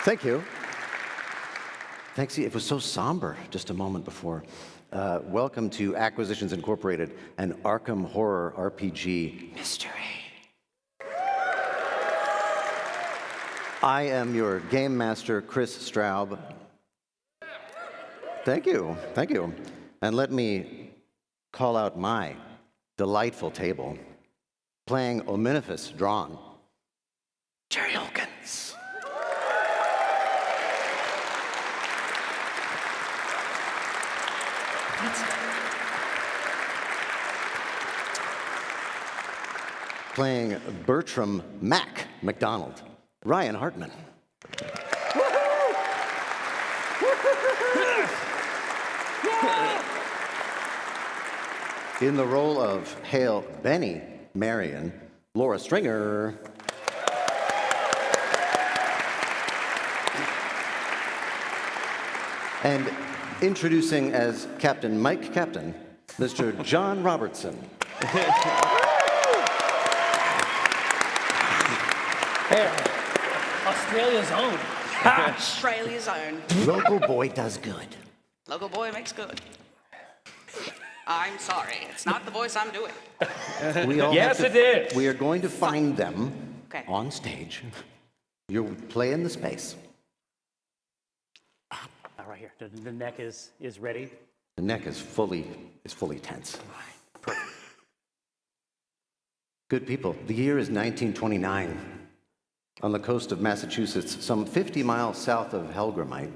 Thank you. Thanks. It was so somber just a moment before. Welcome to Acquisitions Incorporated, an Arkham horror RPG mystery. I am your game master, Kris Straub. Thank you. Thank you. And let me call out my delightful table, playing Omnifus Drawn, Jerry Holkins. Playing Bertram Mac McDonald, Ryan Hartman. In the role of Hale Benny Marion, Laura Stringer. And introducing as Captain Mike Captain, Mr. John Robertson. Australia's own. Australia's own. Local boy does good. Local boy makes good. I'm sorry. It's not the voice I'm doing. Yes, it is. We are going to find them on stage. You'll play in the space. Right here. The neck is ready. The neck is fully tense. Perfect. Good people. The year is 1929. On the coast of Massachusetts, some 50 miles south of Helgramite,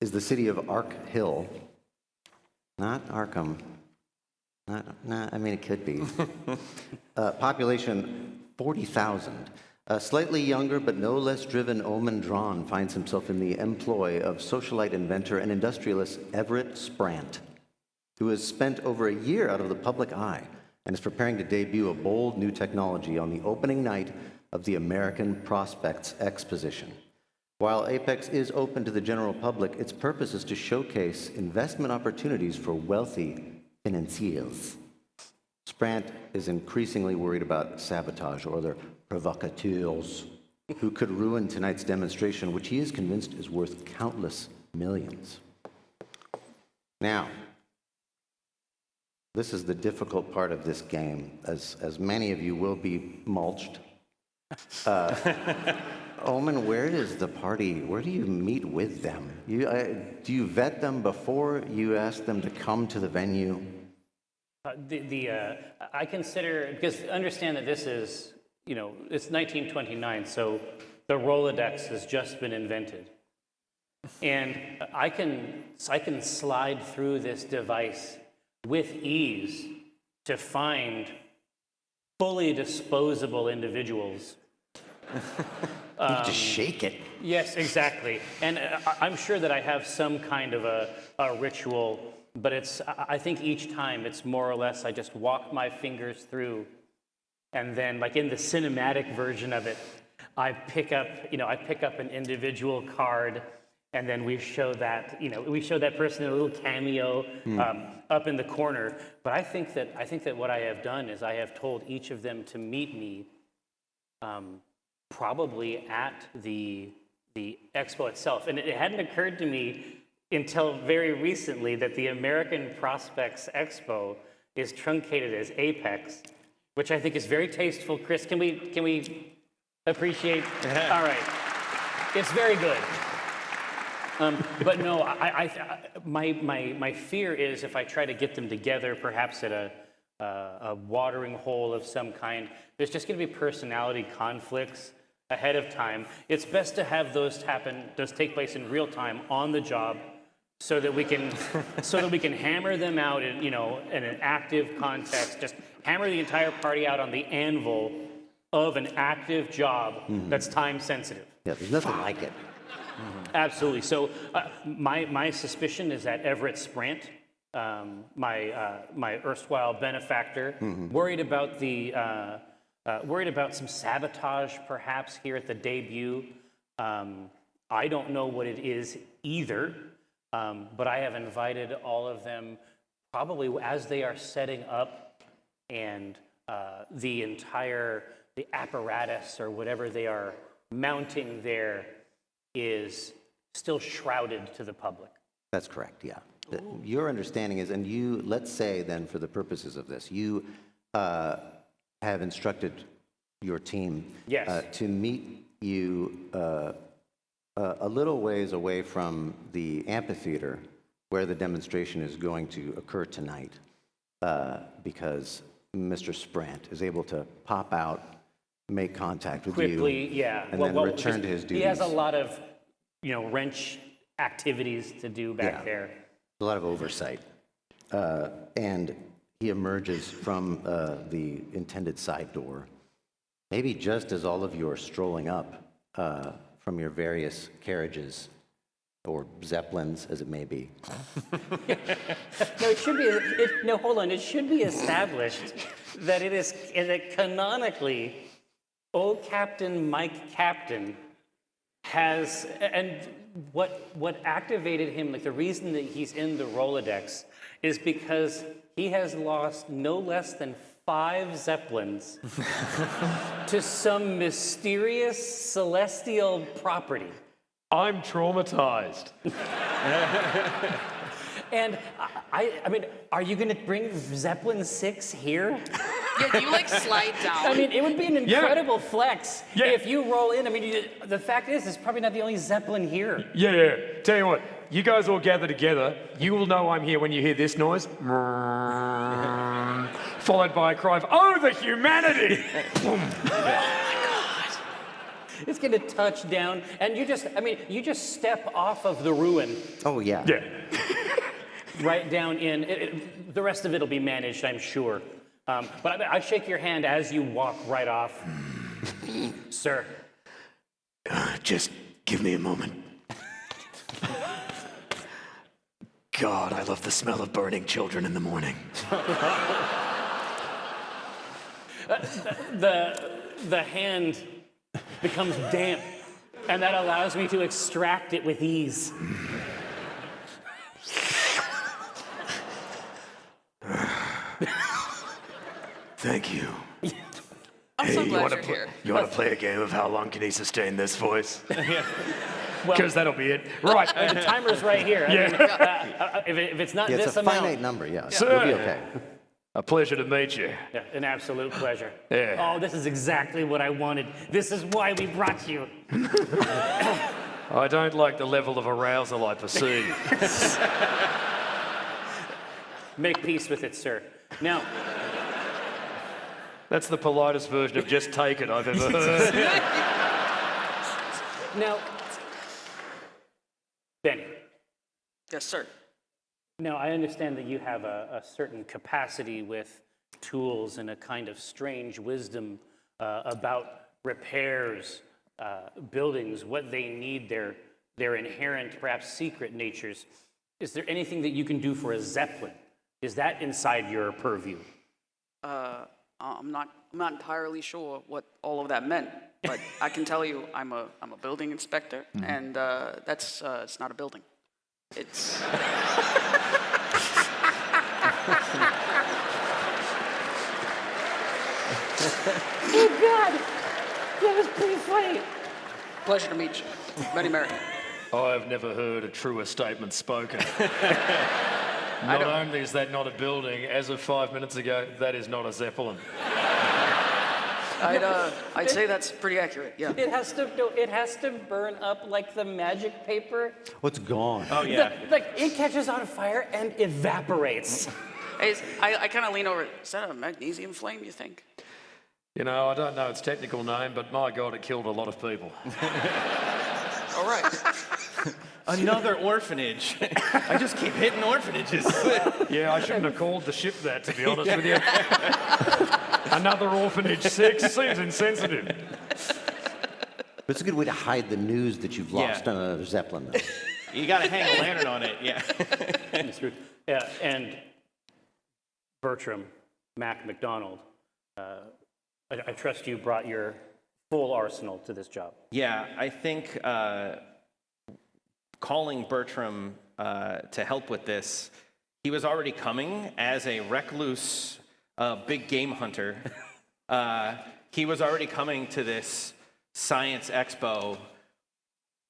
is the city of Ark Hill. Not Arkham. I mean, it could be. Population 40,000. A slightly younger but no less driven Omen Drawn finds himself in the employ of socialite inventor and industrialist Everett Sprant, who has spent over a year out of the public eye and is preparing to debut a bold new technology on the opening night of the American Prospects Exposition. While Apex is open to the general public, its purpose is to showcase investment opportunities for wealthy financiers. Sprant is increasingly worried about sabotage or other provocateurs who could ruin tonight's demonstration, which he is convinced is worth countless millions. Now, this is the difficult part of this game, as many of you will be mulched. Omen, where does the party, where do you meet with them? Do you vet them before you ask them to come to the venue? I consider, because understand that this is, it's 1929, so the Rolodex has just been invented. And I can slide through this device with ease to find fully disposable individuals. You just shake it. Yes, exactly. And I'm sure that I have some kind of a ritual, but I think each time it's more or less I just walk my fingers through, and then like in the cinematic version of it, I pick up an individual card, and then we show that person in a little cameo up in the corner. But I think that what I have done is I have told each of them to meet me probably at the expo itself. And it hadn't occurred to me until very recently that the American Prospects Expo is truncated as Apex, which I think is very tasteful. Kris, can we appreciate? All right, it's very good. But no, my fear is if I try to get them together, perhaps at a watering hole of some kind, there's just going to be personality conflicts ahead of time. It's best to have those take place in real time on the job, so that we can hammer them out in an active context. Just hammer the entire party out on the anvil of an active job that's time sensitive. Yeah, there's nothing like it. Absolutely. So my suspicion is that Everett Sprant, my erstwhile benefactor, worried about some sabotage perhaps here at the debut. I don't know what it is either, but I have invited all of them probably as they are setting up, and the apparatus or whatever they are mounting there is still shrouded to the public. That's correct, yeah. Your understanding is, and you, let's say then for the purposes of this, you have instructed your team Yes. to meet you a little ways away from the amphitheater where the demonstration is going to occur tonight, because Mr. Sprant is able to pop out, make contact with Quickly, you, yeah. and then return to his duties. He has a lot of, wrench activities to do back there. A lot of oversight. And he emerges from the intended side door, maybe just as all of you are strolling up from your various carriages, or zeppelins, as it may be. No, it should be. Hold on. It should be established that that canonically, old Captain Mike Captain has, and what activated him, like the reason that he's in the Rolodex, is because he has lost no less than 5 zeppelins to some mysterious celestial property. I'm traumatized. And I mean, are you going to bring Zeppelin 6 here? Yeah, do you like slide down? I mean, it would be an incredible flex Yeah. if you roll in. I mean, the fact is, it's probably not the only Zeppelin here. Yeah. Tell you what, you guys all gather together. You will know I'm here when you hear this noise. Followed by a cry of, "Oh, the humanity!" It's going to touch down, and you just step off of the ruin Oh, yeah. Yeah. right down in. The rest of it will be managed, I'm sure. But I shake your hand as you walk right off. Sir. Just give me a moment. God, I love the smell of burning children in the morning. The hand becomes damp, and that allows me to extract it with ease. Thank you. I'm so glad you're here. You want to play a game of how long can he sustain this voice? Well, Because that'll be it. Right. the timer's right here. I mean, if it's not Yeah, this it's a amount, finite number, yeah. Sir. You'll be okay. A pleasure to meet you. yeah, an absolute pleasure. Yeah. Oh, this is exactly what I wanted. This is why we brought you. I don't like the level of arousal I perceive. Make peace with it, sir. Now, That's the politest version of just take it I've ever heard. now, Benny. Yes, sir. Now, I understand that you have a certain capacity with tools and a kind of strange wisdom about repairs, buildings, what they need, their inherent, perhaps secret natures. Is there anything that you can do for a Zeppelin? Is that inside your purview? I'm not entirely sure what all of that meant, but I can tell you I'm a building inspector, and that's it's not a building. It's Oh, God! That was pretty funny. pleasure to meet you. Very merry. I've never heard a truer statement spoken. Not only is that not a building, as of 5 minutes ago, that is not a Zeppelin. I'd say that's pretty accurate. Yeah. It has to burn up like the magic paper. What's gone? Oh, yeah. Like it catches on fire and evaporates. I kind of lean over. Is that a magnesium flame? You think? You know, I don't know its technical name, but my God, it killed a lot of people. All right. Another orphanage. I just keep hitting orphanages. Yeah, I shouldn't have called the ship that, to be honest with you. Another orphanage 6 seems insensitive. It's a good way to hide the news that you've lost Yeah. on a Zeppelin, though. You got to hang a lantern on it, yeah. That's true. Yeah, and Bertram, Mac McDonald, I trust you brought your full arsenal to this job. Yeah, I think calling Bertram to help with this, he was already coming as a recluse big game hunter. He was already coming to this science expo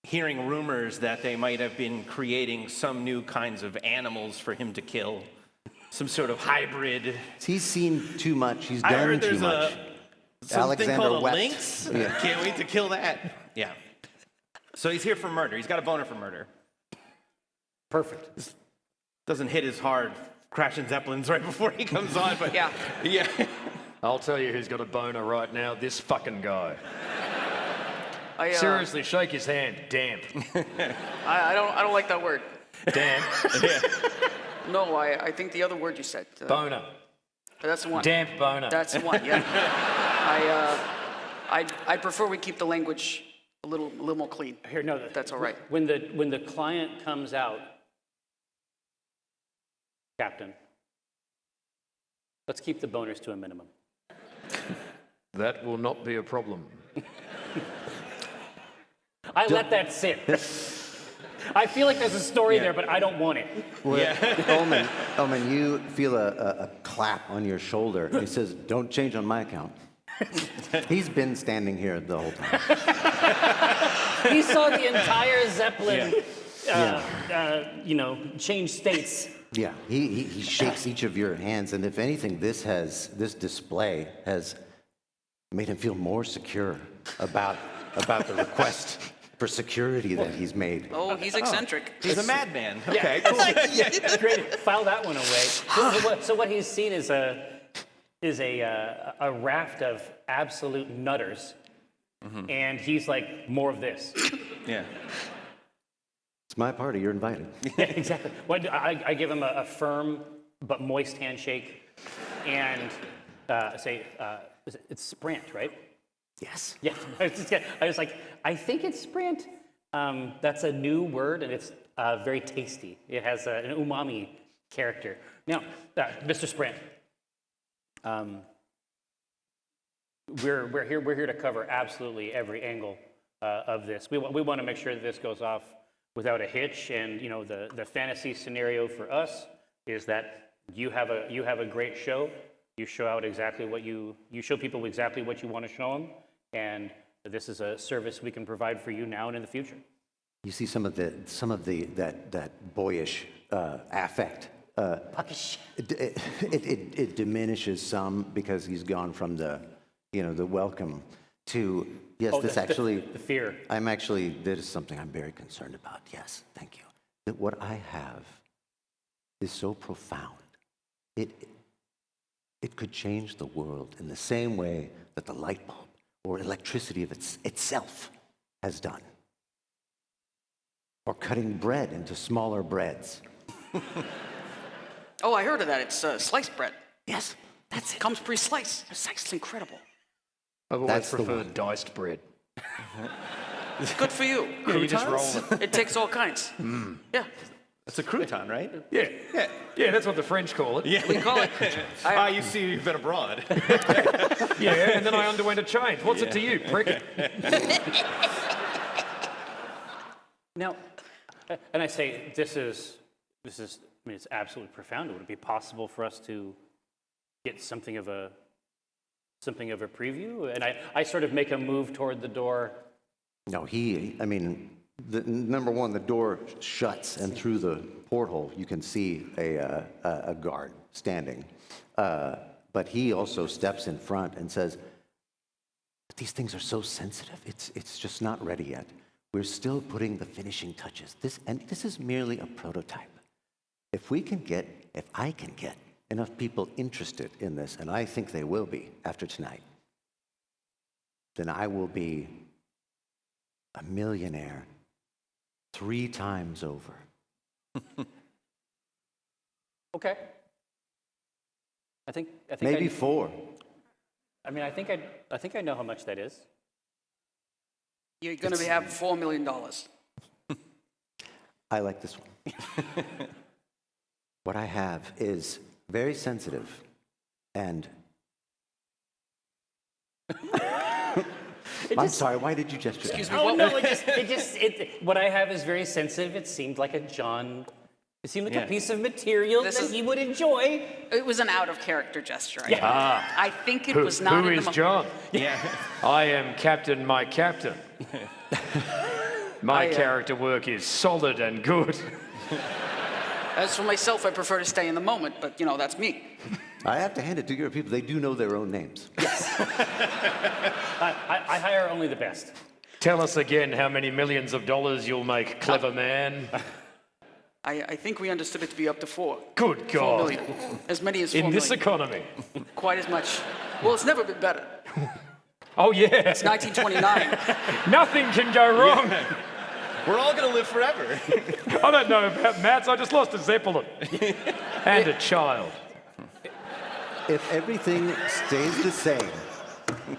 hearing rumors that they might have been creating some new kinds of animals for him to kill, some sort of hybrid. He's seen too much. He's I done heard too there's much. something called a wept. lynx. Yeah. Can't wait to kill that. Yeah. So he's here for murder. He's got a boner for murder. Perfect. Doesn't hit as hard crashing Zeppelins right before he comes on, but Yeah. yeah. I'll tell you who's got a boner right now. This fucking guy. I Seriously, shake his hand. Damp. don't like that word. Damp. No, I think the other word you said. Boner. That's the one. Damp boner. That's the one. Yeah. I prefer we keep the language a little more clean. Here, no, That's all right. When the client comes out, Captain, let's keep the boners to a minimum. That will not be a problem. I let that sit. I feel like there's a story there, but I don't want it. Omen, you feel a clap on your shoulder. He says, "Don't change on my account." He's been standing here the whole time. He saw the entire Zeppelin, change states. Yeah, he shakes each of your hands, and if anything, this display has made him feel more secure about the request for security that he's made. Oh, he's eccentric. He's a madman. Yeah, Okay. it's like, great. File that one away. So what he's seen is a raft of absolute nutters, and he's like, more of this. Yeah. It's my party. You're invited. Yeah, exactly. I give him a firm but moist handshake, and say, it's Sprint, right? Yes. Yeah. I was like, I think it's Sprint. That's a new word, and it's very tasty. It has an umami character. Now, Mr. Sprint, we're here to cover absolutely every angle of this. We want to make sure that this goes off without a hitch, and the fantasy scenario for us is that you have a great show. You show out exactly what you show people exactly what you want to show them, and this is a service we can provide for you now and in the future. You see some of that boyish affect. It diminishes some because he's gone from the welcome to yes. The fear. This is something I'm very concerned about. Yes, thank you. That what I have is so profound. It could change the world in the same way that the light bulb or electricity of itself has done. Or cutting bread into smaller breads. Oh, I heard of that. It's sliced bread. Yes, that's it. Comes pre-sliced. It's incredible. I've always That's the preferred one. diced bread. Good for you. Yeah, you just roll it. It takes all kinds. Yeah, It's a crouton, right? Yeah. Yeah, that's what the French call it. Yeah. we call it. You see, you've been abroad. Yeah, and then I underwent a change. What's it to you, prick? Now, and I say this is. I mean, it's absolutely profound. Would it be possible for us to get something of a preview? And I sort of make a move toward the door. No, number one, the door shuts, and through the porthole, you can see a guard standing. But he also steps in front and says, "But these things are so sensitive. It's just not ready yet. We're still putting the finishing touches. This is merely a prototype. If I can get enough people interested in this, and I think they will be after tonight, then I will be a millionaire 3 times over." Okay. I think Maybe 4. I mean, I think I know how much that is. You're going to have $4 million. I like this one. What I have is very sensitive and... I'm sorry, why did you gesture? Excuse me. Oh What, no! What I have is very sensitive. It seemed like a piece of material This that is- he would enjoy. It was an out-of-character gesture. Yeah. I think it was not Who in is the... John? Yeah. I am Captain, my captain. My character work is solid and good. As for myself, I prefer to stay in the moment, but, that's me. I have to hand it to your people. They do know their own names. I hire only the best. Tell us again how many millions of dollars you'll make, clever man. I think we understood it to be up to 4. Good 4 God. million. As many as 4 In million. this economy. Quite as much. Well, it's never been better. Oh, yeah. It's 1929. Nothing can go wrong. We're all gonna live forever. I don't know about Mats. I just lost a Zeppelin. And a child. If everything stays the same, I'm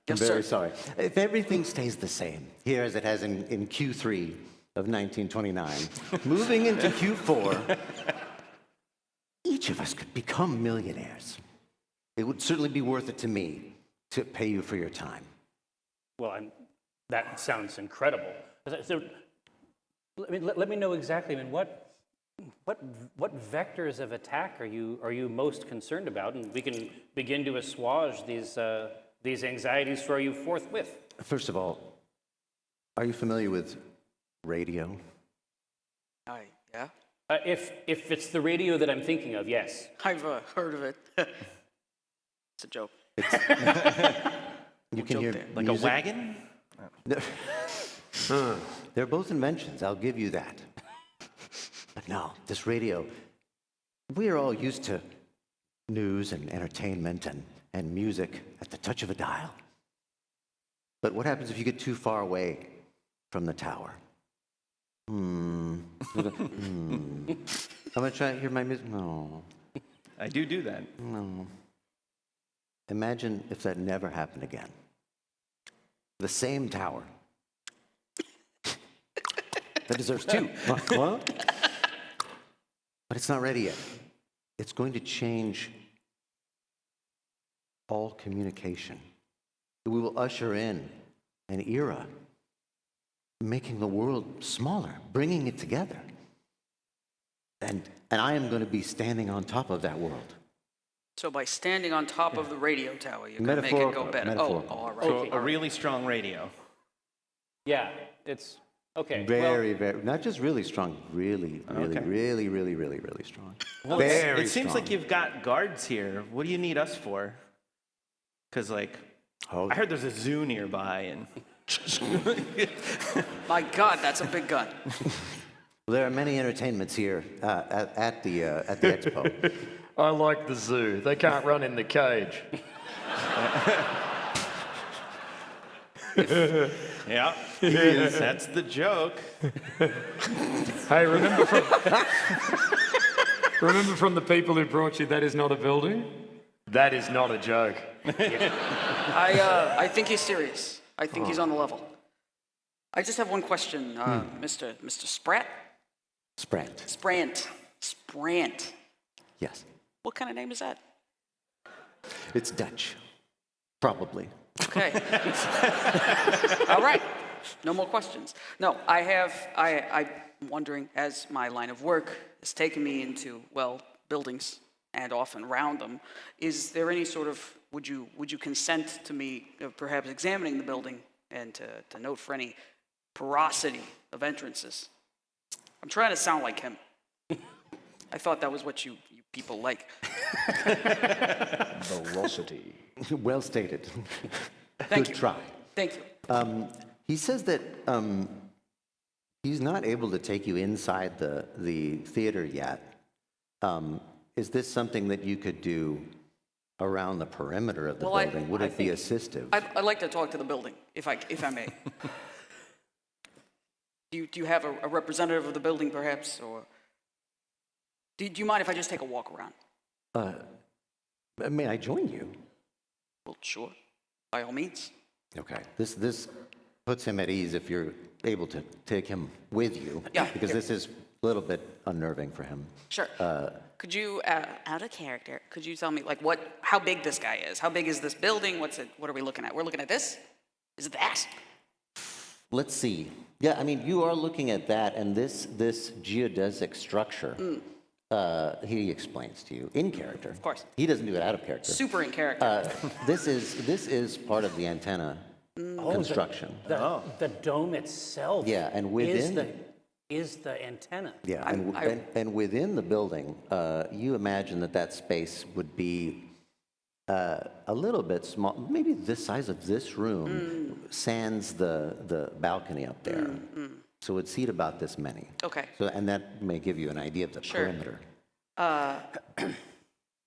Yes, very sir. sorry. If everything stays the same, here as it has in Q3 of 1929, moving into Q4, each of us could become millionaires. It would certainly be worth it to me to pay you for your time. Well, that sounds incredible. So, let me know exactly. What vectors of attack are you most concerned about, and we can begin to assuage these anxieties for you forthwith. First of all, are you familiar with radio? Yeah? If it's the radio that I'm thinking of, yes. I've heard of it. It's a joke. You can hear there. Like music. a wagon? They're both inventions, I'll give you that. But no, this radio, we are all used to news and entertainment and music at the touch of a dial. But what happens if you get too far away from the tower? I'm gonna try to hear my music. No, I do that. no. Imagine if that never happened again. The same tower. That deserves 2. What? But it's not ready yet. It's going to change all communication. We will usher in an era, making the world smaller, bringing it together. And I am going to be standing on top of that world. So by standing on top of the radio tower, you're going to make it go better. Metaphorical. All right. So a really strong radio. Yeah, it's okay. Very, not just really strong, really strong. Well, Very it seems strong. like you've got guards here. What do you need us for? Because, I heard there's a zoo nearby, and My God, that's a big gun. There are many entertainments here at the expo. I like the zoo. They can't run in the cage. yeah, that's the joke. Hey, remember from the people who brought you That Is Not a Building? That is not a joke. I think he's serious. I think he's on the level. I just have one question, Mr. Spratt? Sprant. Yes. What kind of name is that? It's Dutch. Probably. Okay. All right. No more questions. No, I'm wondering, as my line of work has taken me into, buildings and often around them, is there any sort of, would you consent to me perhaps examining the building and to note for any porosity of entrances? I'm trying to sound like him. I thought that was what you people like. Velocity. Well stated. Thank Good you. try. Thank you. He says that he's not able to take you inside the theater yet. Is this something that you could do around the perimeter of the building? Would it be assistive? I'd like to talk to the building, if I may. Do you have a representative of the building, perhaps, or do you mind if I just take a walk around? May I join you? Well, sure, by all means. Okay. This puts him at ease if you're able to take him with you. Yeah. Because this is a little bit unnerving for him. Sure. Could you, out of character, could you tell me how big this guy is? How big is this building? What are we looking at? We're looking at this? Is it that? Let's see. Yeah, I mean, you are looking at that, and this geodesic structure, he explains to you in character. Of course. He doesn't do it out of character. Super in character. This is part of the antenna construction. The dome itself. Yeah, and within is the antenna. Yeah, and within the building, you imagine that space would be a little bit small, maybe this size of this room, sans the balcony up there. So it would seat about this many. Okay. So, and that may give you an idea of the perimeter.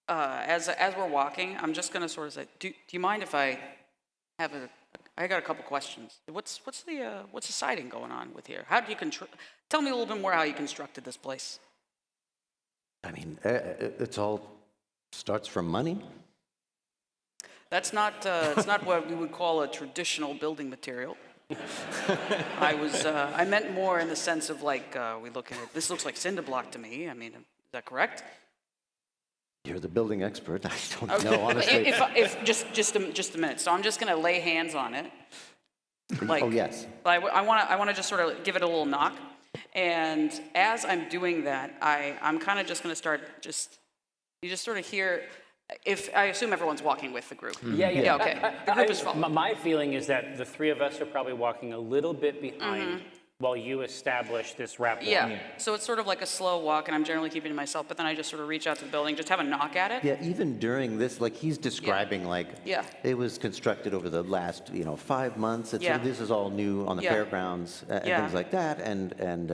As we're walking, I'm just going to sort of say, do you mind if I have I got a couple questions. What's the siding going on with here? How do you tell me a little bit more how you constructed this place? I mean, it's all starts from money. It's not what we would call a traditional building material. I meant more in the sense of like, we look at it, this looks like cinder block to me. I mean, is that correct? You're the building expert. I don't know, honestly. If just a minute. So I'm just going to lay hands on it. Like, oh, yes. I want to just sort of give it a little knock. And as I'm doing that, I'm kind of just going to start you just sort of hear, I assume everyone's walking with the group. Yeah, okay. The group is following. My feeling is that the three of us are probably walking a little bit behind while you establish this rapport. Yeah, so it's sort of like a slow walk, and I'm generally keeping to myself, but then I just sort of reach out to the building, just have a knock at it. Yeah, even during this, like he's describing, it was constructed over the last, 5 months. This is all new on the fairgrounds and things like that, and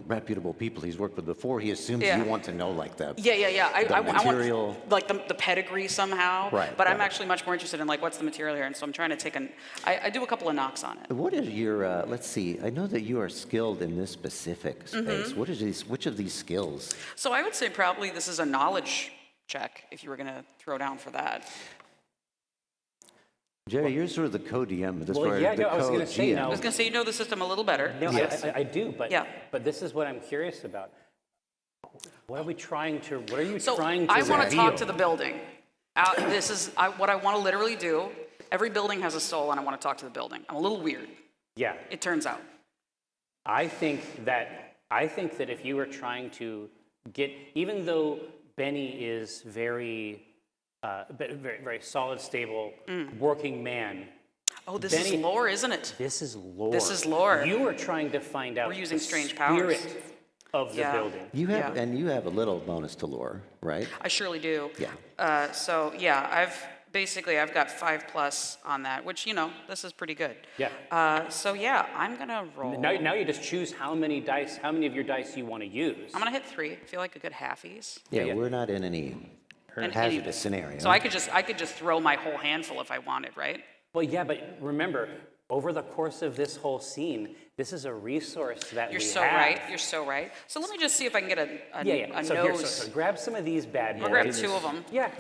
reputable people he's worked with before. He assumes you want to know like that. I material. want like the pedigree somehow. Right. But I'm actually much more interested in like what's the material here, and so I'm trying to take I do a couple of knocks on it. What is your? Let's see. I know that you are skilled in this specific space. Which of these skills? So I would say probably this is a knowledge check if you were going to throw down for that. Jerry, you're sort of the co-DM. I was going to say no. I was going to say you know the system a little better. No, yes. I do, but Yeah. but this is what I'm curious about. What are you trying to I want to talk to the building. This is what I want to literally do. Every building has a soul, and I want to talk to the building. I'm a little weird. Yeah. It turns out. I think that if you were trying to get, even though Benny is very very solid, stable, working man. Oh, this is lore, isn't it? This is lore. This is lore. You are trying to find out We're using the strange powers. spirit of the building. You have, and you have a little bonus to lore, right? I surely do. Yeah. I've got 5+ on that, which this is pretty good. Yeah. I'm gonna roll. Now you just choose how many of your dice you want to use. I'm gonna hit 3. I feel like a good halfies. Yeah, we're not in any hazardous scenario. So I could just throw my whole handful if I wanted, right? Well, yeah, but remember, over the course of this whole scene, this is a resource that You're we so have. right. You're so right. So let me just see if I can get a So nose. here, so grab some of these bad boys. I'll grab 2 of them. Yeah,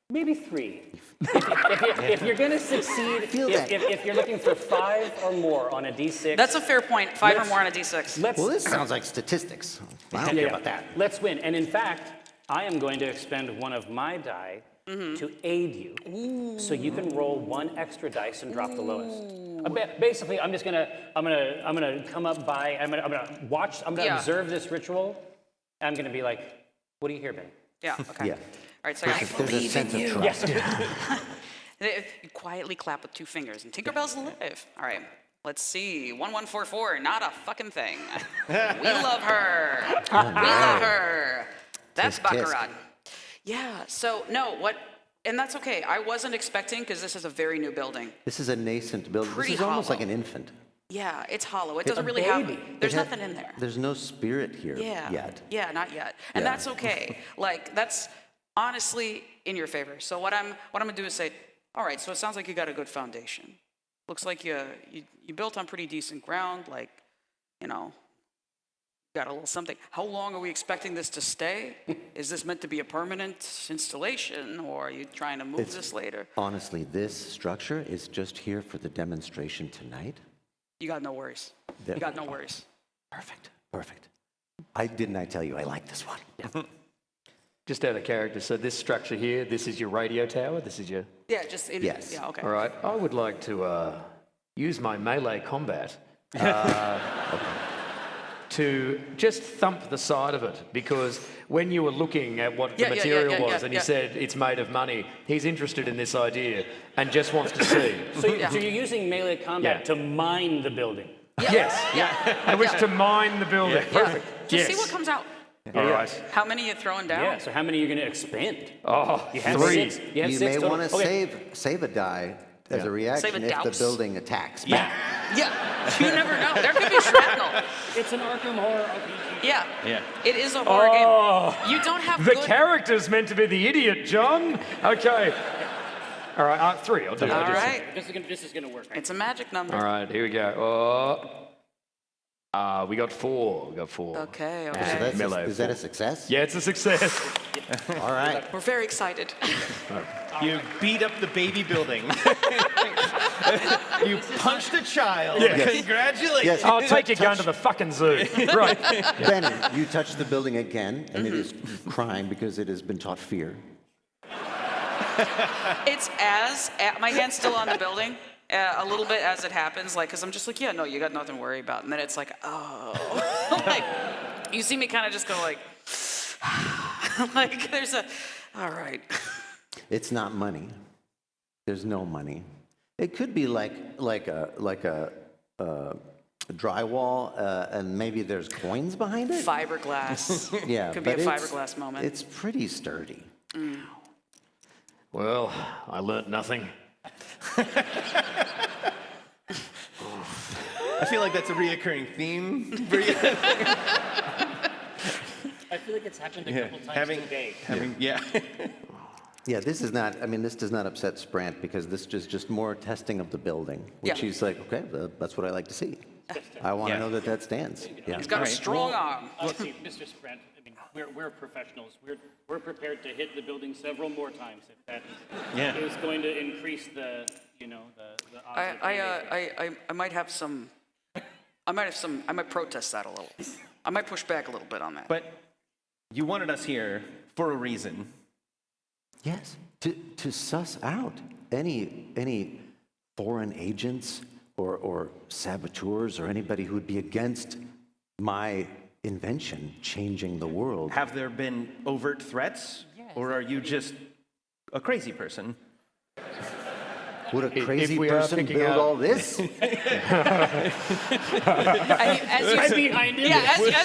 maybe 3. if you're going to succeed, if you're looking for 5 or more on a D6. That's a fair point. 5 or more on a D6. Well, this sounds like statistics. I don't care about that. Let's win. And in fact, I am going to expend one of my die to aid you. So you can roll 1 extra dice and drop the lowest. Basically, I'm gonna come up by, I'm gonna watch, I'm gonna observe this ritual. I'm gonna be like, what do you hear, Ben? Yeah, okay. Yeah. All right, so I There's a sense of trust. You quietly clap with 2 fingers, and Tinkerbell's alive. All right, let's see. 1144, not a fucking thing. We love her. We love her. That's Tisk, tisk. Baccarat. Yeah, so no, and that's okay. I wasn't expecting, because this is a very new building. This is a nascent building. Pretty This is almost hollow. like an infant. Yeah, it's hollow. It doesn't really have, there's nothing in there. There's no spirit here Yeah. yet. Yeah, not yet. And that's okay. Like, that's honestly in your favor. So what I'm gonna do is say, all right, so it sounds like you got a good foundation. Looks like you built on pretty decent ground, like, got a little something. How long are we expecting this to stay? Is this meant to be a permanent installation, or are you trying to move this later? Honestly, this structure is just here for the demonstration tonight. You got no worries. You got no worries. Perfect. Didn't I tell you I like this one? Yeah. Just out of character, so this structure here, this is your radio tower, this is your... Yeah, just... Yes. Yeah, okay. All right, I would like to use my melee combat to just thump the side of it, because when you were looking at what the material was and you said it's made of money, he's interested in this idea and just wants to see. So you're using melee combat to mine the building. Yes. I wish to mine the building. Perfect. Just see what comes out. All right. How many you throwing down? Yeah, so how many are you going to expand? Oh, You have 3. six. You have You 6 may total. want to Okay. save a die as a reaction Save a if the douse? building attacks. Yeah. You never know. There could be shrapnel. It's an Arkham horror RPG. Yeah. It is a horror game. You don't have The good... character's meant to be the idiot, John. Okay. All right, 3. I'll do it. All right. This is gonna work. Right? It's a magic number. All right, here we go. We got 4. Okay. So that's Melee is that a success? Yeah, it's a success. All right. We're very excited. You beat up the baby building. You punched a child. Yes. Congratulations. Yes. I'll take your gun to the fucking zoo. Right. Benny, you touch the building again, and it is crying because it has been taught fear. It's my hand's still on the building, a little bit as it happens, like, because I'm just like, yeah, no, you got nothing to worry about. And then it's like, oh. Like, you see me kind of just go like, like, all right. It's not money. There's no money. It could be like a drywall, and maybe there's coins behind it. Fiberglass. Yeah, Could be a but it's- fiberglass moment. It's pretty sturdy. Well, I learnt nothing. I feel like that's a reoccurring theme. I feel like it's happened a couple times today. Yeah, this is not. I mean, this does not upset Sprant because this is just more testing of the building, which Yeah. he's like, okay, that's what I like to see. I want to know that stands. Yeah. He's got a strong arm. Honestly, Mr. Sprent, I mean, we're professionals. We're prepared to hit the building several more times if that is going to increase the odds. I might have some. I might protest that a little. I might push back a little bit on that. But you wanted us here for a reason. Yes, to suss out any foreign agents or saboteurs or anybody who would be against my invention changing the world. Have there been overt threats? Or are you just a crazy person? Would a crazy we are person picking build out- all this? As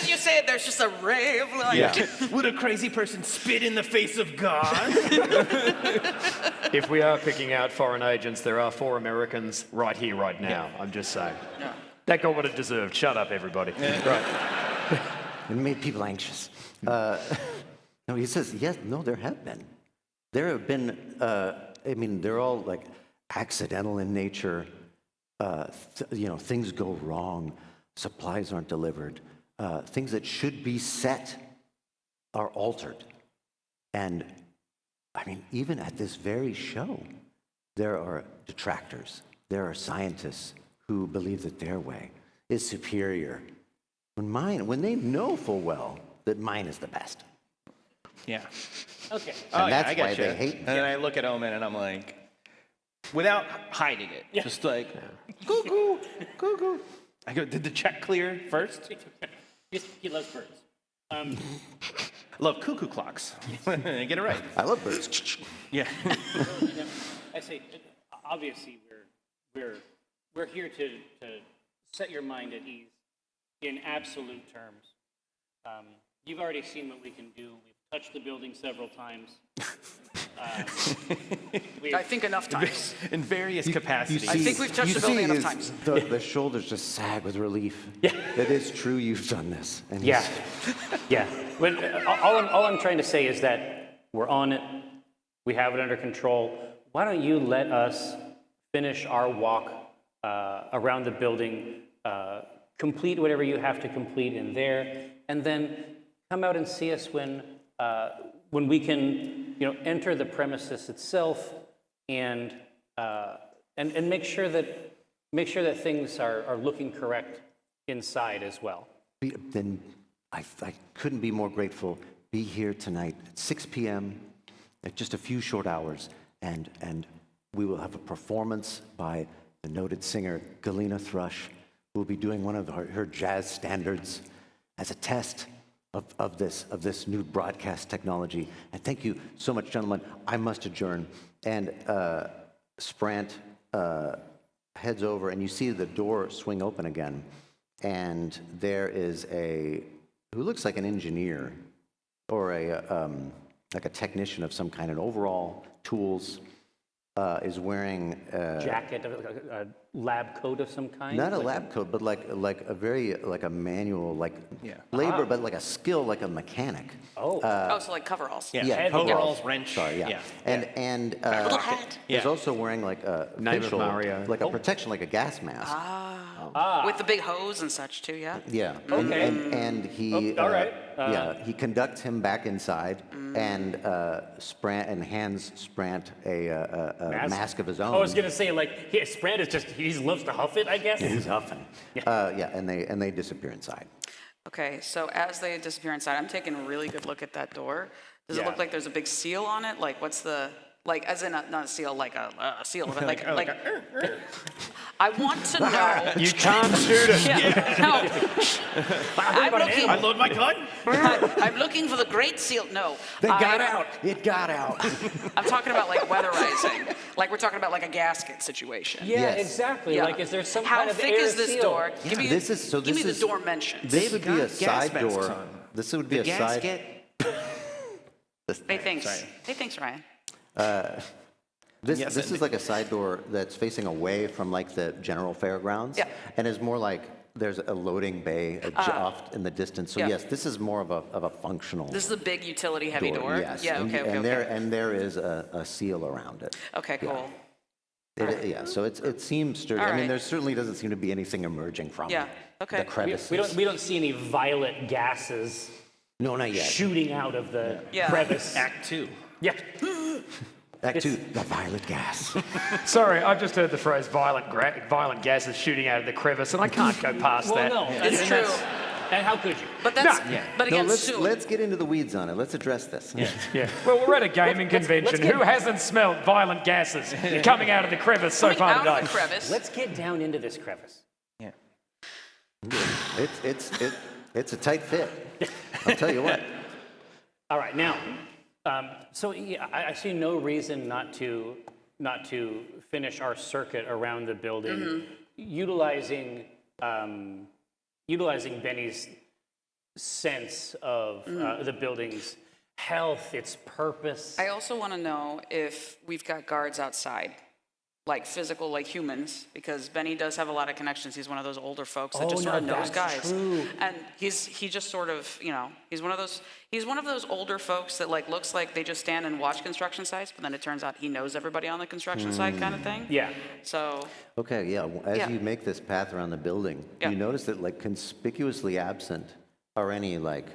you say it, there's just a ray of light. Would a crazy person spit in the face of God? If we are picking out foreign agents, there are 4 Americans right here, right now. I'm just saying. Yeah. That got what it deserved. Shut up, everybody. Right. It made people anxious. No, he says, yes, no, there have been. There have been, I mean, they're all like accidental in nature. Things go wrong. Supplies aren't delivered. Things that should be set are altered. And, I mean, even at this very show, there are detractors. There are scientists who believe that their way is superior. When they know full well that mine is the best. Yeah. Okay. And that's I get why you. they hate And then I look at Omen and I'm like, without hiding it, just like, cuckoo, cuckoo. I go, did the check clear first? He loves birds. I love cuckoo clocks. Get it right. I love birds. Yeah. I say, obviously, we're here to set your mind at ease in absolute terms. You've already seen what we can do. We've touched the building several times. I think enough times. In various capacities. I think we've touched the building enough times. The shoulders just sag with relief. Yeah. It is true you've done this. And Yeah, yeah. When, all I'm trying to say is that we're on it. We have it under control. Why don't you let us finish our walk around the building, complete whatever you have to complete in there, and then come out and see us when we can, enter the premises itself and make sure that things are looking correct inside as well. Then I couldn't be more grateful. Be here tonight at 6 p.m., at just a few short hours, and we will have a performance by the noted singer Galena Thrush, who will be doing one of her jazz standards. as a test of this new broadcast technology. And thank you so much, gentlemen. I must adjourn. And Sprant heads over, and you see the door swing open again. And there is who looks like an engineer or like a technician of some kind, an overall, tools, is wearing Jacket, a lab coat of some kind? not a lab coat, but like a very like a manual labor, but like a skill, like a mechanic. Oh. So like coveralls. Yeah, coveralls, wrench. Sorry, yeah. And Little hat. he's also wearing like a Name of facial, Mario. like a protection, like a gas mask. With the big hose and such too, yeah? Yeah. Okay. And he all right. he conducts him back inside and hands Sprant a mask of his own. I was gonna say, like, Sprant is he loves to huff it, I guess. He's huffing. And they disappear inside. Okay, so as they disappear inside, I'm taking a really good look at that door. Does it look like there's a big seal on it? Like, what's the, like, as in not a seal, like a seal, but like I want to know. You can't shoot it. Yeah, no. I load my gun. I'm looking for the great seal. No. out. It got out. I'm talking about like weatherizing. Like we're talking about like a gasket situation. Yeah, Yes. exactly. Yeah. Like, is there some How kind of thick air is this seal? door? Give me, This is give me the dimensions. They would be a got gas side masks door. on. This would be a side. Gasket. Hey, thanks. Hey, thanks, Ryan. This Yes, is like a side door that's facing away from like the general fairgrounds. Yeah. And is more like there's a loading bay off in the distance. So yeah. yes, this is more of a functional This is a big utility heavy door. Yes. Yeah, And- okay, and okay. there is a seal around it. Okay, cool. Yeah. So it seems sturdy. All I mean, right. there certainly doesn't seem to be anything emerging from Yeah, okay. the crevices. We don't see any violet gases No, not yet. shooting out of the Yeah. crevice. Act 2. Yeah. Back to the violet gas. Sorry, I've just heard the phrase violent gases shooting out of the crevice, and I can't go past Well, that. no. It's and true. And how could you? But that's, No. but No, again, soon. let's get into the weeds on it. Let's address this. Yeah. Well, we're at a gaming let's convention. get- Who hasn't smelled violent gases coming out of the crevice so Coming far out today? of the crevice. Let's get down into this crevice. Yeah. It's a tight fit. I'll tell you what. All right, now, so yeah, I see no reason not to finish our circuit around the building, utilizing Benny's sense of the building's health, its purpose. I also want to know if we've got guards outside, like physical, like humans, because Benny does have a lot of connections. He's one of those older folks that Oh, just sort of no, knows that's guys. true. And he just sort of, he's one of those older folks that like looks like they just stand and watch construction sites, but then it turns out he knows everybody on the construction site kind of thing. Yeah. So, Okay, yeah. As Yeah. you make this path around the building, Yeah. you notice that like conspicuously absent are any like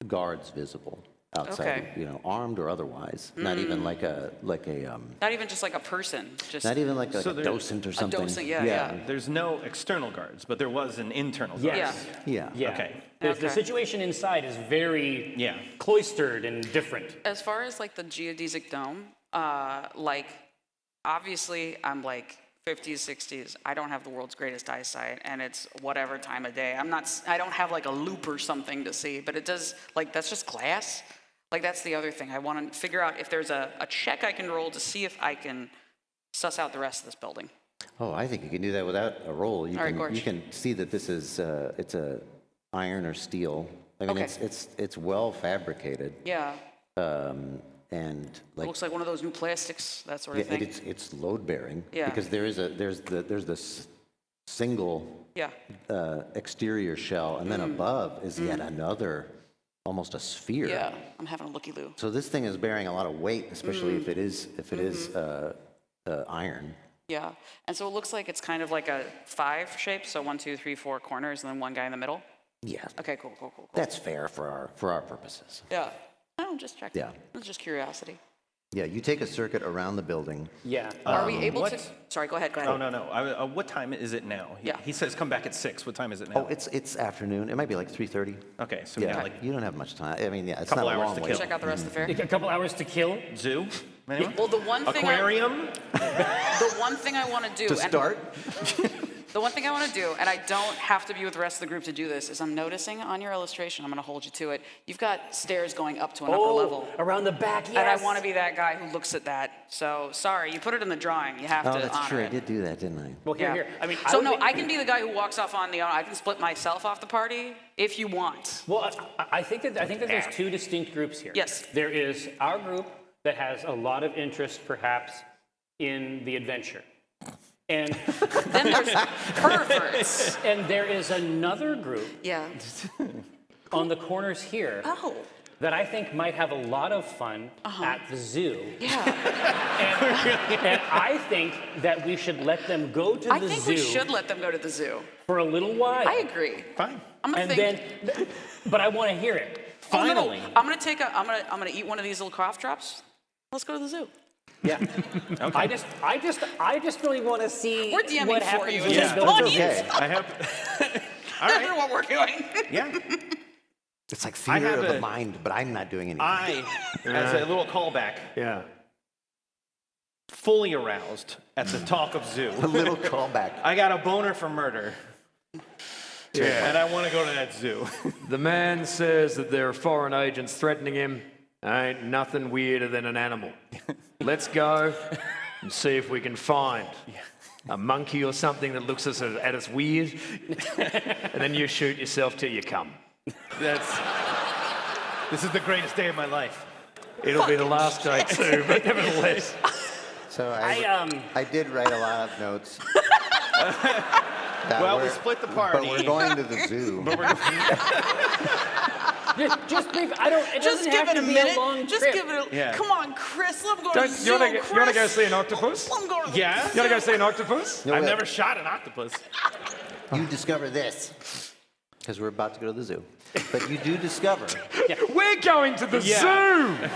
guards visible outside, Okay. armed or otherwise. Not even like a not even just like a person, just not even like a So there- docent or something. docent, yeah. There's no external guards, but there was an internal guard. Yes. Yeah. Yeah. Okay. The Okay. situation inside is very Yeah. cloistered and different. As far as like the geodesic dome, like obviously I'm like 50s, 60s. I don't have the world's greatest eyesight, and it's whatever time of day. I don't have like a loop or something to see, but it does, like that's just glass. Like that's the other thing. I want to figure out if there's a check I can roll to see if I can suss out the rest of this building. Oh, I think you can do that without a roll. All right, Gorge. You can see that this is it's a iron or steel. I mean, Okay. it's well fabricated, Yeah, and it like looks like one of those new plastics, that sort yeah, of thing. it's load bearing. Yeah. Because there's this single Yeah, exterior shell, and then above is yet another, almost a sphere. yeah. I'm having a looky-loo. So this thing is bearing a lot of weight, especially if it is iron. Yeah, and so it looks like it's kind of like a 5 shape. So 1, 2, 3, 4 corners, and then one guy in the middle. Yeah, Okay, cool. that's fair for our purposes. Yeah. No, just checking. Yeah. It's just curiosity. Yeah, you take a circuit around the building. Yeah. Are we able to? what- Sorry, go ahead. Oh, no. What time is it now? Yeah. He says come back at 6. What time is it now? Oh, it's afternoon. It might be like 3:30. Okay, so we Yeah, got like you don't have much time. I mean, yeah, it's Couple not a hours long to way. kill. Check out the rest of the fair. A couple hours to kill. zoo? Anyone? Well, the one thing Aquarium? I want to do To start, The one thing I want to do, and I don't have to be with the rest of the group to do this, is I'm noticing on your illustration, I'm going to hold you to it, you've got stairs going up to an upper level. Around the back, yes. And I want to be that guy who looks at that. So, sorry, you put it in the drawing. You have to that's honor true. I it. did do that, didn't I? Well, here. I mean, So, would I can be the guy who walks off on the I can split myself off the party if you want. Well, I think that there's two distinct groups here. Yes. There is our group that has a lot of interest, perhaps, in the adventure. And Then there's perverts. and there is another group Yeah. on the corners here Oh. that I think might have a lot of fun at the zoo. Yeah. And I think that we should let them go to I the think zoo we should let them go to the zoo. for a little while. I agree. Fine. I'm gonna And think. then, but I want to hear it. Finally. I'm gonna eat one of these little cough drops. Let's go to the zoo. Yeah. I just really want to see We're DMing what for happens you. when It's they just build ponies. it. Okay. I have. All That's right. what we're doing. Yeah. It's like I theater have of the a- mind, but I'm not doing anything. I, as a little callback, Yeah. fully aroused at the talk of zoo. A little callback. I got a boner for murder, Yeah. and I want to go to that zoo. The man says that there are foreign agents threatening him. Ain't nothing weirder than an animal. Let's go and see if we can find a monkey or something that looks at us weird, and then you shoot yourself till you come. This is the greatest day of my life. It'll be the last day too, but nevertheless. So I I did write a lot of notes. Well, we split the party. But we're going to the zoo. just brief. I don't. It Just doesn't give have it to a be minute. a long Just trip. give it a. Yeah. Come on, Chris. Let him go to the Don't, zoo. you want to go Chris. see an octopus? Let him go to the Yeah? You want to go see an octopus? No, I've wait. never shot an octopus. You discover this. Because we're about to go to the zoo. But you do discover We're going to the Yeah. zoo.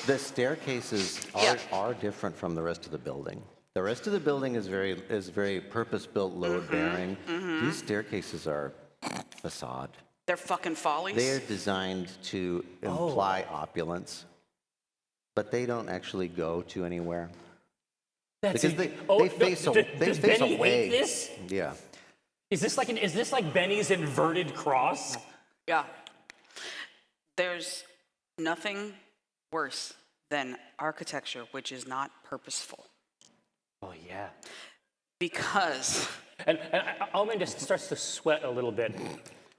the staircases are different from the rest of the building. The rest of the building is very purpose-built, load-bearing. These staircases are facade. They're fucking follies. They're designed to imply opulence, but they don't actually go to anywhere. That's Because it. they face does Benny away. hate this? Yeah. Is this like Benny's inverted cross? Yeah. There's nothing worse than architecture which is not purposeful. Oh yeah. Because And Alman just starts to sweat a little bit.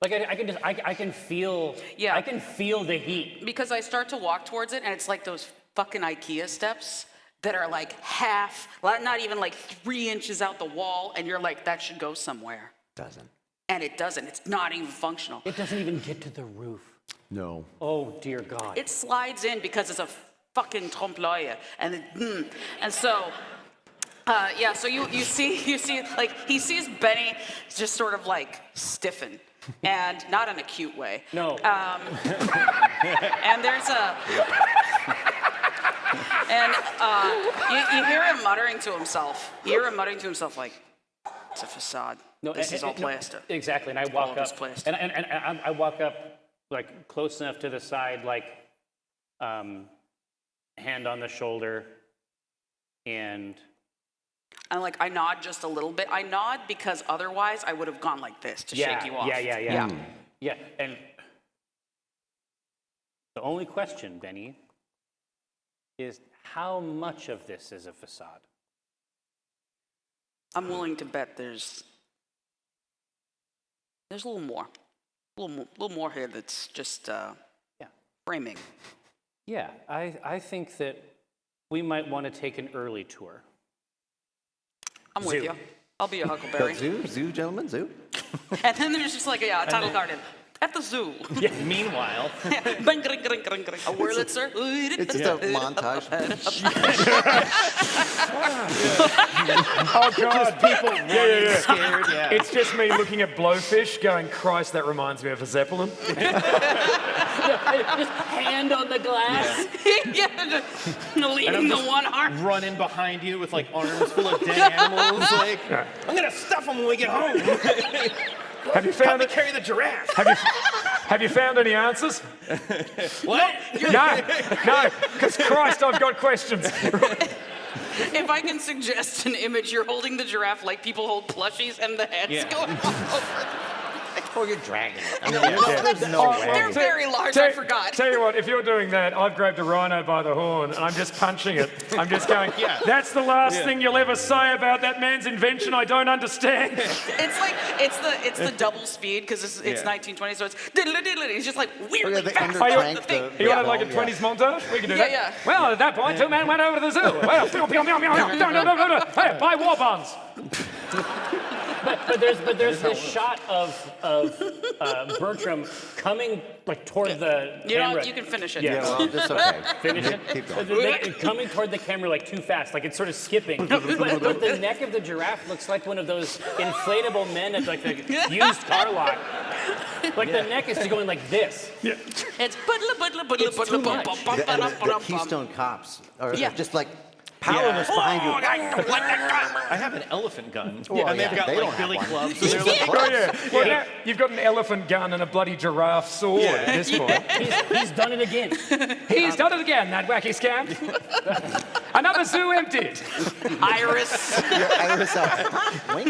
Like I can feel. Yeah. I can feel the heat. because I start to walk towards it and it's like those fucking IKEA steps that are like half, not even like 3 inches out the wall, and you're like, that should go somewhere. Doesn't. And it doesn't. It's not even functional. It doesn't even get to the roof. No. Oh dear God. It slides in because it's a fucking trompe-l'oeil. And so, yeah, so you see, like, he sees Benny just sort of like stiffen, and not in a cute way. No. And there's a, and you hear him muttering to himself. You hear him muttering to himself like, it's a facade. No, This is all no, plaster. Exactly, and I All walk of up, it's plaster. and I walk up like close enough to the side, like hand on the shoulder, and And like I nod just a little bit. I nod because otherwise I would have gone like this to shake you off. Yeah. And the only question, Benny, is how much of this is a facade? I'm willing to bet there's a little more. A little more here that's just framing. Yeah, I think that we might want to take an early tour. I'm with Zoo. you. I'll be a huckleberry. Zoo, gentlemen, zoo. And then there's just like a tunnel garden at the zoo. Meanwhile, Bang, gring, gring, gring, gring. A Wurlitzer. It's just a montage. Oh God. people running scared. Yeah. It's just me looking at blowfish going, Christ, that reminds me of a Zeppelin. Just hand on the glass. Yeah, leading the one arm. running behind you with like arms full of dead animals. Like, I'm gonna stuff them when we get home. Have you Help found me it? carry the giraffe. Have you found any answers? What? No, because Christ, I've got questions. If I can suggest an image, you're holding the giraffe like people hold plushies and the head's Yeah. going all over. Oh, you're dragging it. I mean, there's no way. They're very large, I forgot. Tell you what, if you're doing that, I've grabbed a rhino by the horn and I'm just punching it. I'm just going, that's the last thing you'll ever say about that man's invention I don't understand. It's like, it's the double speed, because it's 1920, so it's diddle diddle. He's just like weirdly Yeah, they fast. undercrank the thing. the- You Yeah. wanted like a Yeah. 20s montage? We can do Yeah, that. yeah. Well, at that point, two men went over to the zoo. Well, hey, buy war bonds. But there's this shot of Bertram coming like toward the You know, camera. you can finish it. Yeah. Well, that's okay. Finish it. Keep going. Coming toward the camera like too fast, like it's sort of skipping. but the neck of the giraffe looks like one of those inflatable men at like the used car lot. Like the neck is just going like this. It's buddle buddle It's too much. The Keystone Cops are Yeah. just like powerless behind you. I have an elephant gun. And they've got they don't like have billy one. clubs. And they're like, Oh, yeah. Well, now you've got an elephant gun and a bloody giraffe sword at this point. He's done it again. He's done it again, that wacky scamp. Another zoo emptied. Iris. Your iris out. Wink.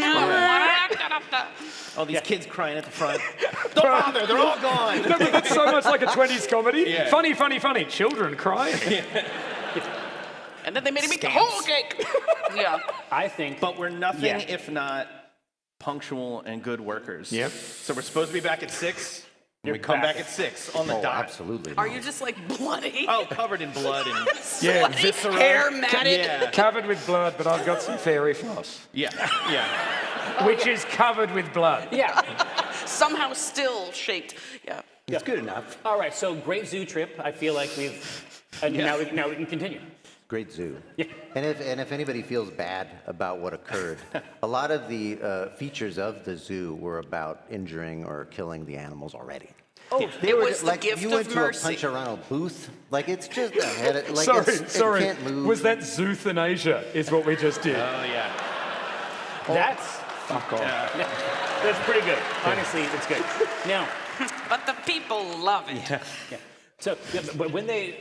all these kids crying at the front. Don't bother, they're all gone. No, but that's so much like a 20s comedy. Yeah. Funny, funny, funny. Children crying. And then they made him eat the whole cake. Yeah. I think. But we're nothing Yeah. if not punctual and good workers. Yep. So we're supposed to be back at 6. And we You're come back back at 6 on the Oh, dot. absolutely. Are not. you just like bloody? Oh, covered in blood and Yeah. Sweaty, viscera. hair matted. Yeah, Covered with blood, but I've got some fairy floss, yeah, yeah. which is covered with blood. Yeah. Somehow still shaped. Yeah. It's good enough. All right. So great zoo trip. I feel like we've. Now we can continue. Great zoo. Yeah. And if anybody feels bad about what occurred, a lot of the features of the zoo were about injuring or killing the animals already. Oh, They it were was the like gift you went of to mercy. a punch-around booth. Like it's just a head. Like Sorry. it can't move. Was that euthanasia? Is what we just did. Oh, yeah. That's Fuck off. that's pretty good. Honestly, it's good. Now. But the people love it. Yeah. So, but when they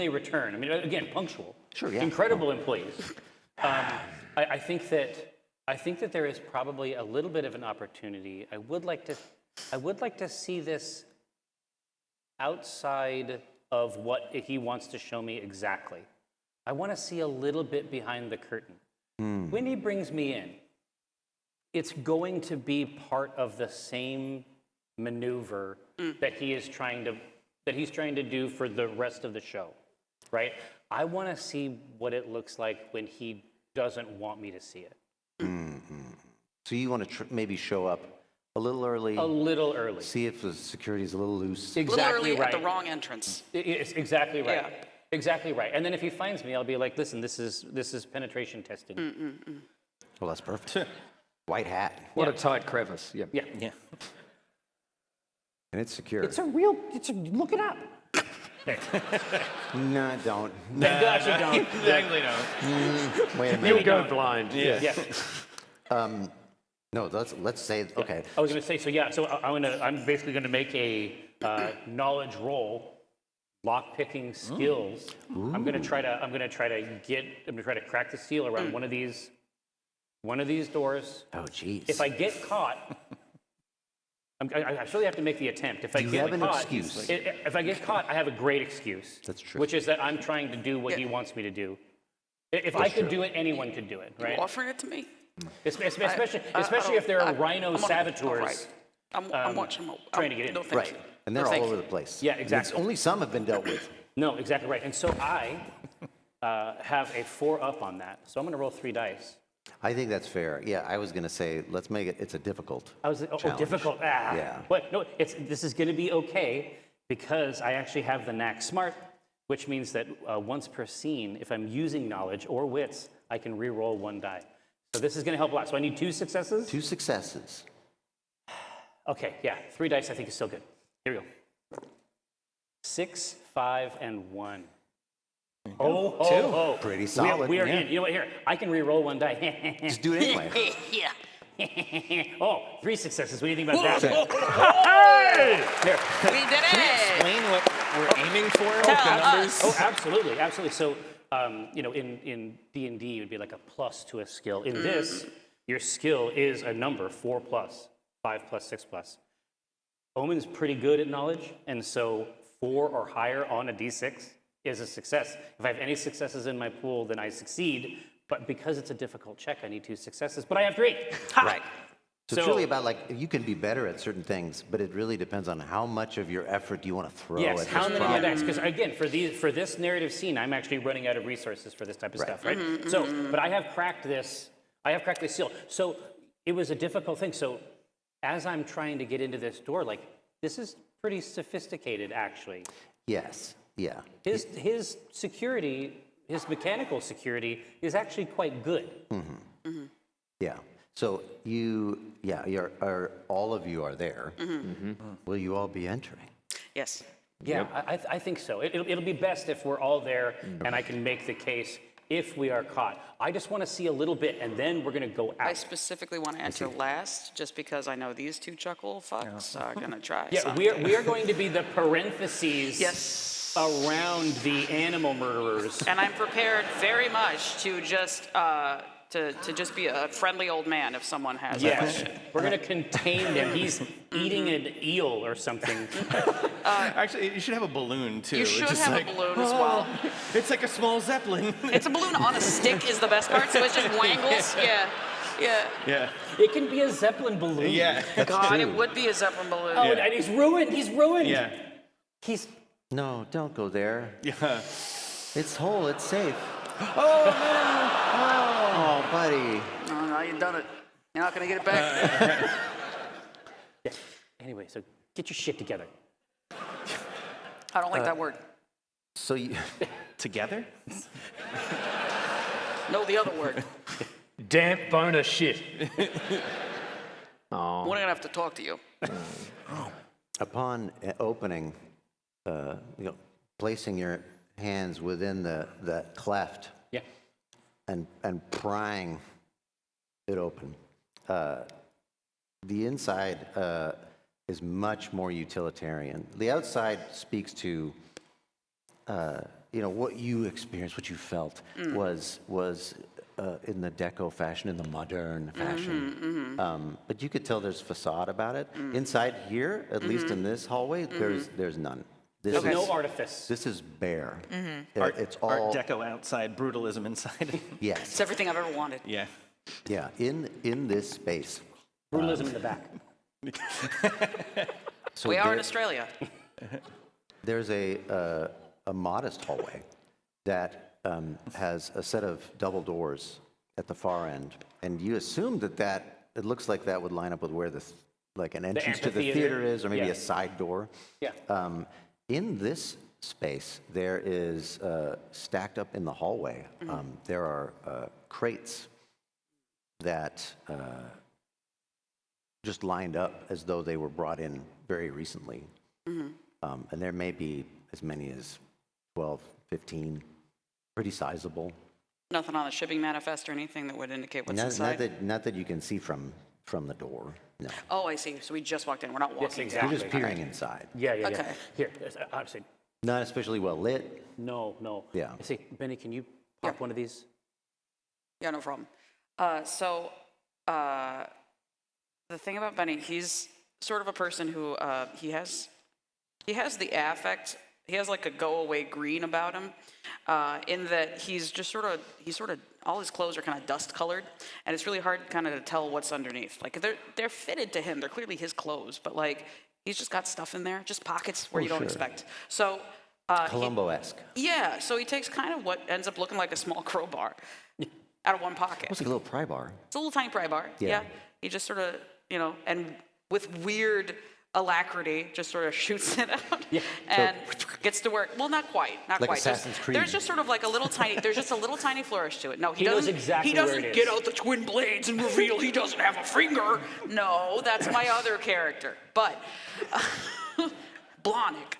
return, I mean, again, punctual, Sure, yeah. incredible employees. I think that there is probably a little bit of an opportunity. I would like to see this outside of what he wants to show me exactly. I want to see a little bit behind the curtain. When he brings me in, it's going to be part of the same maneuver that he's trying to do for the rest of the show, right? I want to see what it looks like when he doesn't want me to see it. So you want to maybe show up a little early. A little early. See if the security's a little loose. A little Exactly early right. at the wrong entrance. It's exactly right. Yeah. Exactly right. And then if he finds me, I'll be like, listen, this is penetration testing. Well, that's perfect. White hat. What a tight crevice. Yep. Yeah. Yeah. And it's secure. Look it up. No, don't. No, actually don't. Exactly, no. Wait a minute. You'll go blind. Yeah. No, let's say, okay. I was going to say, I'm basically going to make a knowledge roll, lock picking skills. I'm going to try to crack the seal around one of these doors. Oh, jeez. If I get caught, I surely have to make the attempt. If I you get have an caught, excuse? If I get caught, I have a great excuse. That's true. Which is that I'm trying to do what he wants me to do. If I could do it, anyone could do it, right? You're offering it to me? Especially if there are rhino saboteurs. I'm watching. trying to get in. No, thank Right. you. And they're No, all thank over you. the place. Yeah, And exactly. only some have been dealt with. No, exactly right. And so I have a 4 up on that. So I'm going to roll 3 dice. I think that's fair. Yeah, I was going to say, let's make it, it's a difficult. I was like, oh, challenge. difficult. Ah. Yeah. But no, this is going to be okay because I actually have the knack smart, which means that once per scene, if I'm using knowledge or wits, I can re-roll 1 die. So this is going to help a lot. So I need 2 successes. 2 successes. Okay, yeah, 3 dice I think is still good. Here we go. 6, 5, and 1. Oh, Pretty solid. We are in. You know what? Here, I can re-roll 1 die. Just do it anyway. Yeah. Oh, 3 successes. What do you think about that? Hey! Here. We did it. Explain what we're aiming for with Tell the numbers. us. Oh, absolutely, absolutely. So, in D&D, it would be like a plus to a skill. In this, your skill is a number, 4 plus, 5 plus, 6 plus. Omen's pretty good at knowledge, and so 4 or higher on a D6 is a success. If I have any successes in my pool, then I succeed. But because it's a difficult check, I need 2 successes. But I have 3. Right. So it's really about, like, you can be better at certain things, but it really depends on how much of your effort you want to throw Yes, at how this many problem. attacks? Because again, for this narrative scene, I'm actually running out of resources for this type of stuff, right? So, but I have cracked this. I have cracked this seal. So it was a difficult thing. So as I'm trying to get into this door, like this is pretty sophisticated, actually. Yes, yeah. His security, his mechanical security, is actually quite good. Yeah. So all of you are there. Will you all be entering? Yes. Yeah, I think so. It'll be best if we're all there and I can make the case if we are caught. I just want to see a little bit, and then we're going to go I out. specifically want to enter last, just because I know these 2 chuckle fucks are gonna try. Yeah, something. we are going to be the parentheses Yes. around the animal murderers. And I'm prepared very much to just to just be a friendly old man if someone has a Yes, question. we're going to contain him. He's eating an eel or something. Actually, you should have a balloon too. You It's should just have like, a balloon as well. It's like a small zeppelin. It's a balloon on a stick is the best part, so it just wangles. Yeah. Yeah. Yeah. It can be a Zeppelin balloon. Yeah. God, it would be a Zeppelin balloon. Oh, and he's ruined. He's ruined. Yeah. He's. No, don't go there. Yeah. It's whole, it's safe. Oh, buddy. Oh, no, you've done it. You're not gonna get it back. Yeah. Anyway, so get your shit together. I don't like that word. So you, Together? No, the other word. Damp boner shit. We're gonna have to talk to you. upon opening, placing your hands within the cleft Yeah. and prying it open, the inside is much more utilitarian. The outside speaks to, what you experienced, what you felt was in the deco fashion, in the modern fashion. But you could tell there's facade about it. Inside here, at least in this hallway, there's none. This No is, artifice. this is bare. It's Art all Deco outside, brutalism inside. yes, It's everything I've ever wanted. Yeah. yeah. In this space, Brutalism in the back. so We are there- in Australia. There's a modest hallway that has a set of double doors at the far end, and you assume that it looks like that would line up with where like an entrance to the amphitheater? theater is, or maybe Yeah. a side door. Yeah. In this space, there is stacked up in the hallway. There are crates that just lined up as though they were brought in very recently. And there may be as many as 12, 15, pretty sizable. Nothing on the shipping manifest or anything that would indicate what's Not inside. that you can see from the door. No, Oh, I see. So we just walked in. We're not walking. exactly. you're just peering inside. Yeah. Okay. Here, obviously. Not especially well lit. No. Yeah. I say, Benny, can you pop one of these? Yeah, no problem. The thing about Benny, he's sort of a person who he has the affect. He has like a go away green about him, in that he's sort of all his clothes are kind of dust colored, and it's really hard kind of to tell what's underneath. Like they're fitted to him. They're clearly his clothes, but like he's just got stuff in there, just pockets where you don't sure. expect. So. Columbo-esque. Yeah, so he takes kind of what ends up looking like a small crowbar out of one pocket. It's like a little pry bar. It's a little tiny pry bar. Yeah. Yeah. He just sort of, and with weird alacrity, just sort of shoots it out and gets to work. Well, not quite. Not Like quite. Assassin's Creed. There's just sort of like a little tiny. There's just a little tiny flourish to it. No, he knows doesn't. exactly he where doesn't it get is. out the twin blades and reveal he doesn't have a finger. No, that's my other character. But Blahnik.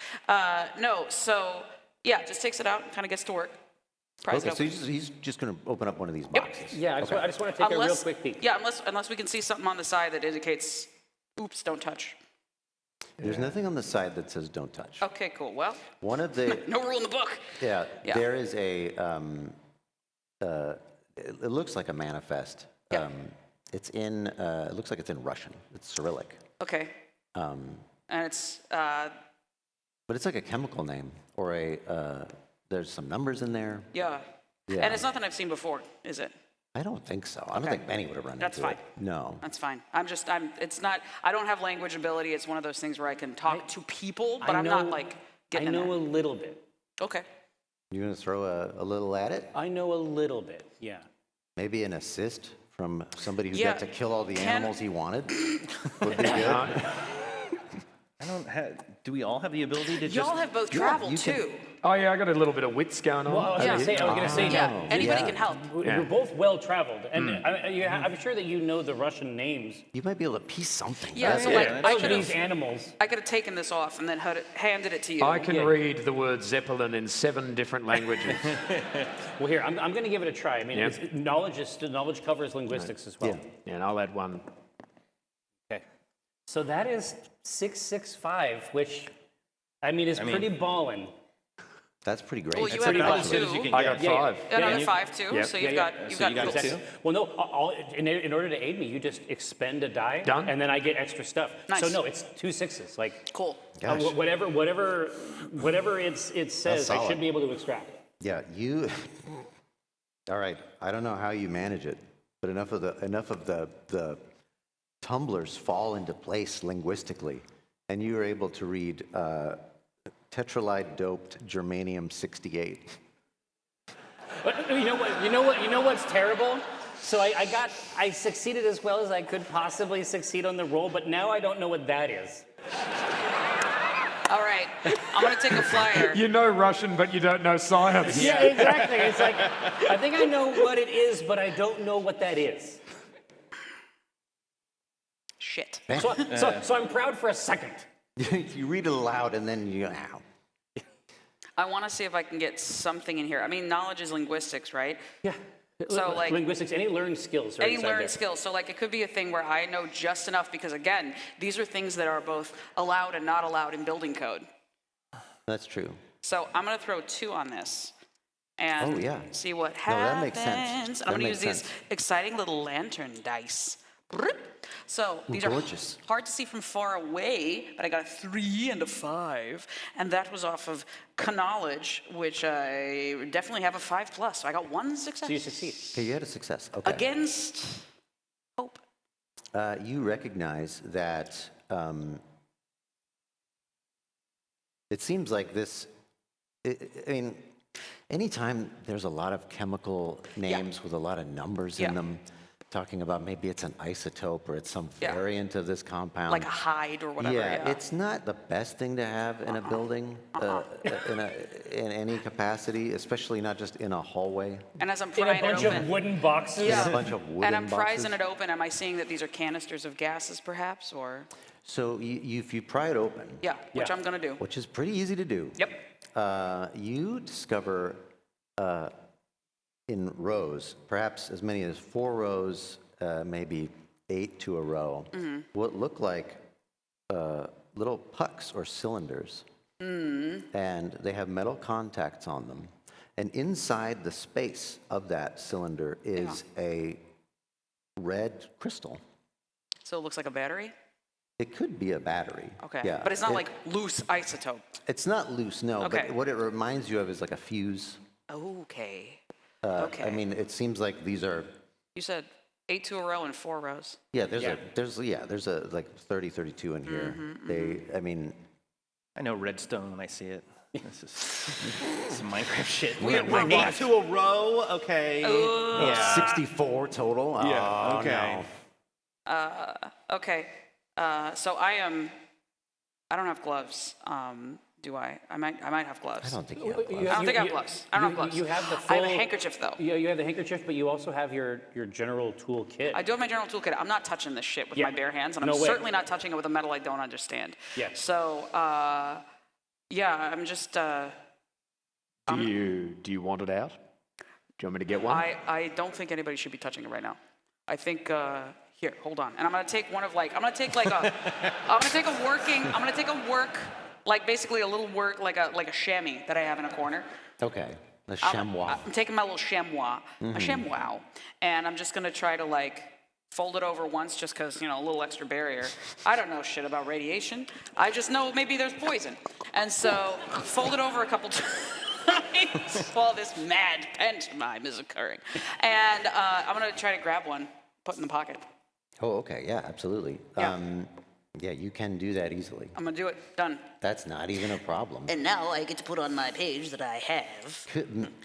No. So yeah, just takes it out and kind of gets to work. Prise it Okay, so open. he's just going to open up one of these boxes. Yeah, I just want to take a real quick peek. Yeah, unless we can see something on the side that indicates, oops, don't touch. There's nothing on the side that says don't touch. Okay, cool. Well, One of the, no rule in the book. yeah, Yeah. there is a, it looks like a manifest. Yeah. It looks like it's in Russian. It's Cyrillic. Okay. And it's, But it's like a chemical name or there's some numbers in there. yeah. Yeah. And it's nothing I've seen before, is it? I don't think so. I don't Okay. think Benny would have run That's into fine. it. No. That's fine. It's not, I don't have language ability. It's one of those things where I can talk to people, but I'm not like I getting in know there. a little bit. Okay. You going to throw a little at it? I know a little bit, yeah. Maybe an assist from somebody who Yeah. got to kill all the Can- animals he wanted would be good. I don't have. Do we all have the ability to just? Y'all have both traveled you can- too. Oh, yeah, I got a little bit of wits going on. Well, I was going to say Yeah, now, anybody yeah. can help. you're both well traveled, and I'm sure that you know the Russian names You might be able to piece something. Yeah, That's so it. like, I of could these have animals. taken this off and then handed it to you. I can Yeah. read the word Zeppelin in 7 different languages. Well, here, I'm going to give it a try. I mean, Yeah. knowledge covers linguistics as well. Yeah. And I'll add one. Okay. So that is 665, which, I mean, is pretty ballin'. That's pretty great. Well, you That's have pretty about awesome. As you two. can I get. got Yeah, 5. yeah. Another you- 5 too. Yep. So you've Yeah, got So you got cool. 2. Well, no, in order to aid me, you just expend a die, Done. and then I get extra stuff. Nice. So no, it's 2 6s. Like Cool. Gosh. whatever it says, I solid. should be able to extract. Yeah, you. All right. I don't know how you manage it, but enough of the tumblers fall into place linguistically, and you are able to read tetralide doped germanium 68. But you know what's terrible? So I succeeded as well as I could possibly succeed on the roll, but now I don't know what that is. All right. I'm going to take a flyer. You know Russian, but you don't know science. Yeah, exactly. It's like, I think I know what it is, but I don't know what that is. Shit. So I'm proud for a second. You read it aloud, and then you go, ow. I want to see if I can get something in here. I mean, knowledge is linguistics, right? Yeah. So, like- linguistics, any learned skills are Any inside learned there. skills. So, like, it could be a thing where I know just enough because, again, these are things that are both allowed and not allowed in building code. That's true. So I'm going to throw 2 on this and Oh, yeah. see what No, happens. that makes sense. And I'm That going to use makes these sense. exciting little lantern dice. Brrrt. So these gorgeous. are hard to see from far away, but I got a 3 and a 5, and that was off of knowledge, which I definitely have a 5+. So I got 1 success. So you succeed. Okay, you had a success. Okay. Against hope. You recognize that it seems like this. I mean, anytime there's a lot of chemical names with a lot of numbers Yeah. in them, talking about maybe it's an isotope or it's some Yeah. variant of this compound. Like a hide or whatever. yeah, it's not the best thing to have in a building in any capacity, especially not just in a hallway. And as I'm In a prying it bunch open. of wooden boxes. Yeah. A bunch of wooden And I'm boxes. prizing it open. Am I seeing that these are canisters of gases, perhaps, or So if you pry it open, yeah, which Yeah. I'm gonna do. which is pretty easy to do. Yep. You discover in rows, perhaps as many as 4 rows, maybe 8 to a row, what look like little pucks or cylinders. And they have metal contacts on them. And inside the space of that cylinder is a red crystal. So it looks like a battery. It could be a battery. Okay. Yeah. But it's not It- like loose isotope. It's not loose, no. Okay. But what it reminds you of is like a fuse. Okay. Okay. I mean, it seems like these are. You said 8 to a row and 4 rows. Yeah, there's a like 30, 32 in here. I mean, I know redstone when I see it. This is some Minecraft shit. We're 8 to a row. Okay. Yeah. 64 total. Yeah, Oh, okay. no. Okay. So I don't have gloves. Do I? I might have gloves. I don't think you have I gloves. don't think I have gloves. I don't have gloves. You have the I have a full- handkerchief though. You have the handkerchief, but you also have your general tool kit. I do have my general toolkit. I'm not touching this shit with Yeah. my bare hands, and No I'm way. certainly not touching it with a metal I don't understand. Yeah. So, yeah, I'm just. Do you want it out? you want me to get one? I don't think anybody should be touching it right now. I think, here, hold on. And I'm gonna take one of like, I'm gonna take a work, like basically a little work, like a chamois that I have in a corner. Okay, a chamois. I'm taking my little chamois, a chamois, and I'm just gonna try to like fold it over once just because, a little extra barrier. I don't know shit about radiation. I just know maybe there's poison. And so fold it over a couple times while this mad pantomime is occurring. And I'm gonna try to grab one, put it in the pocket. Oh, okay, yeah, absolutely. Yeah. Yeah, you can do that easily. I'm gonna do it, done. That's not even a problem. And now I get to put on my page that I have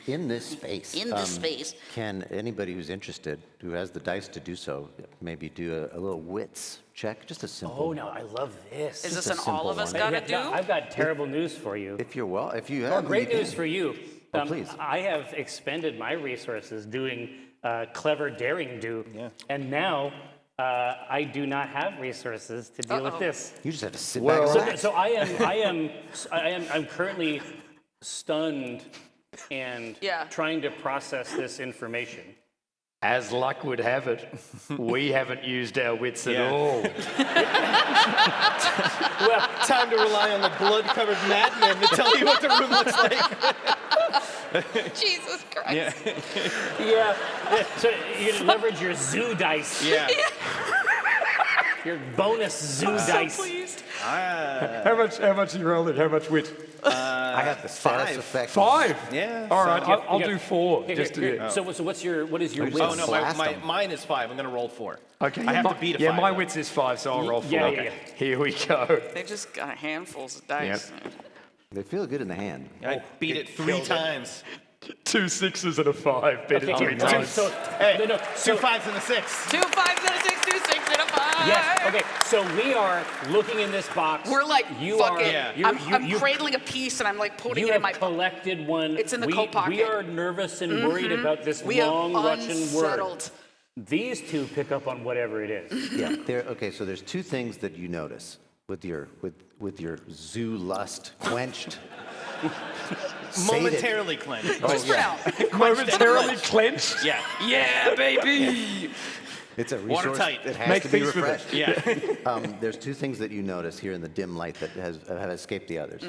In this space. in this space. Can anybody who's interested, who has the dice to do so, maybe do a little wits check? Just a simple. Oh, no, I love this. Is this a an all of simple us one. gotta Yeah, do? no, I've got terrible news for you. If you Oh, have. great you news can. for you. Please. I have expended my resources doing clever daring do, and now I do not have resources to deal with this. You just have to sit back and So, relax. so I'm currently stunned and trying to process this information. As luck would have it, we haven't used our wits at all. Well, Time to rely on the blood-covered madman to tell you what the room looks like. Jesus Christ. yeah. So you can leverage your zoo dice. Yeah. Your bonus zoo dice. So pleased. How much you rolled it? How much wit? I have the status effect. 5. Yeah. All right, I'll you do got- 4. Here, Just to here, get. here. So what is your just wit? Oh, no, Blast 'em. mine is 5. I'm going to roll 4. Okay. I have to beat a 5. my though. wits is 5, so I'll roll 4. yeah, Okay. yeah. Here we go. They just got handfuls of dice. They feel good in the hand. I beat it 3 times. 2 6s and a 5. Beat it Okay, 3 so- times. so- Hey, no, 2 5s and a 6. 2 5s and a 6, 2 6 and a 5. Yes. Okay. So we are looking in this box. We're like you fucking. Are, I'm cradling a piece and I'm like putting You it in have my. collected one. It's in the we, coat pocket. We are nervous and worried about this We have long Russian word. unsettled. These two pick up on whatever it is. Yeah. Okay. So there's 2 things that you notice with your zoo lust quenched. sated. Momentarily cleansed. Just for now. Momentarily clenched. Yeah. Yeah, baby. It's a resource Watertight. that has Make to be peace with it. refreshed. Yeah. There's 2 things that you notice here in the dim light that have escaped the others.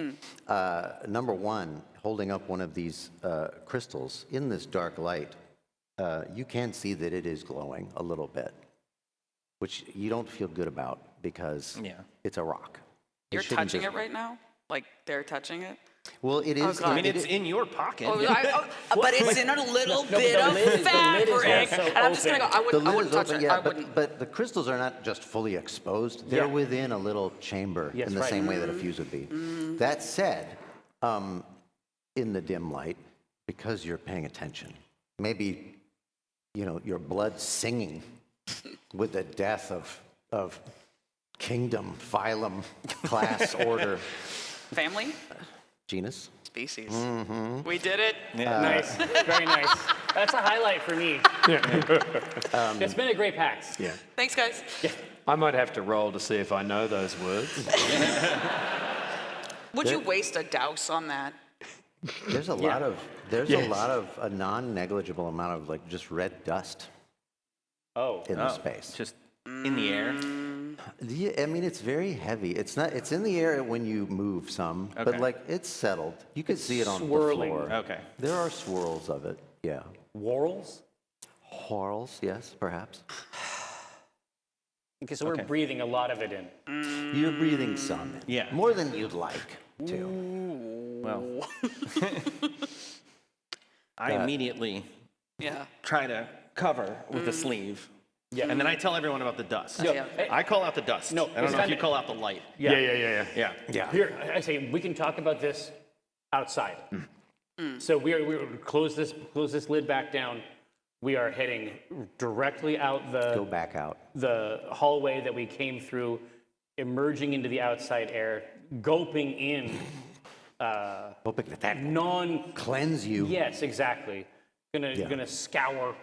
Number 1, holding up one of these crystals in this dark light, you can see that it is glowing a little bit, which you don't feel good about because it's a rock. You're shouldn't touching just- it right now? Like they're touching it? Well, it is. God. I mean, it's in your pocket. But it's in a little but bit the of lid is fabric. also And I'm just gonna go. open. I The wouldn't, I lid wouldn't is touch open, it. yeah, I wouldn't. but the crystals are not just fully exposed. They're Yeah. within a little chamber Yes, in the right. same way that a fuse would be. That said, in the dim light, because you're paying attention, maybe, your blood singing with the death of kingdom, phylum, class, order, Family? genus. Species. We did it. Nice. Very nice. That's a highlight for me. It's been a great PAX. Yeah. Thanks, guys. I might have to roll to see if I know those words. Would you waste a douse on that? There's a lot of a non-negligible amount of like just red dust Oh. in the space. Just in the air. I mean, it's very heavy. It's in the air when you move some, but Okay. like it's settled. You can see it on swirling. the floor. Okay. There are swirls of it. Yeah. Whorls? Whorls, yes, perhaps. Okay, so we're breathing a lot of it in. You're breathing some. in. Yeah. More than you'd like to. Well, I immediately Yeah. try to cover with a sleeve. Yeah. And then I tell everyone about the dust. No, Yeah. I call out the dust. No, I don't it's know if time you to- call out the light. Yeah. Yeah. Here, I say we can talk about this outside. So we close this lid back down. We are heading directly out Go back out. the hallway that we came through, emerging into the outside air, gulping in Hoping that non. cleanse you. Yes, exactly. Gonna scour,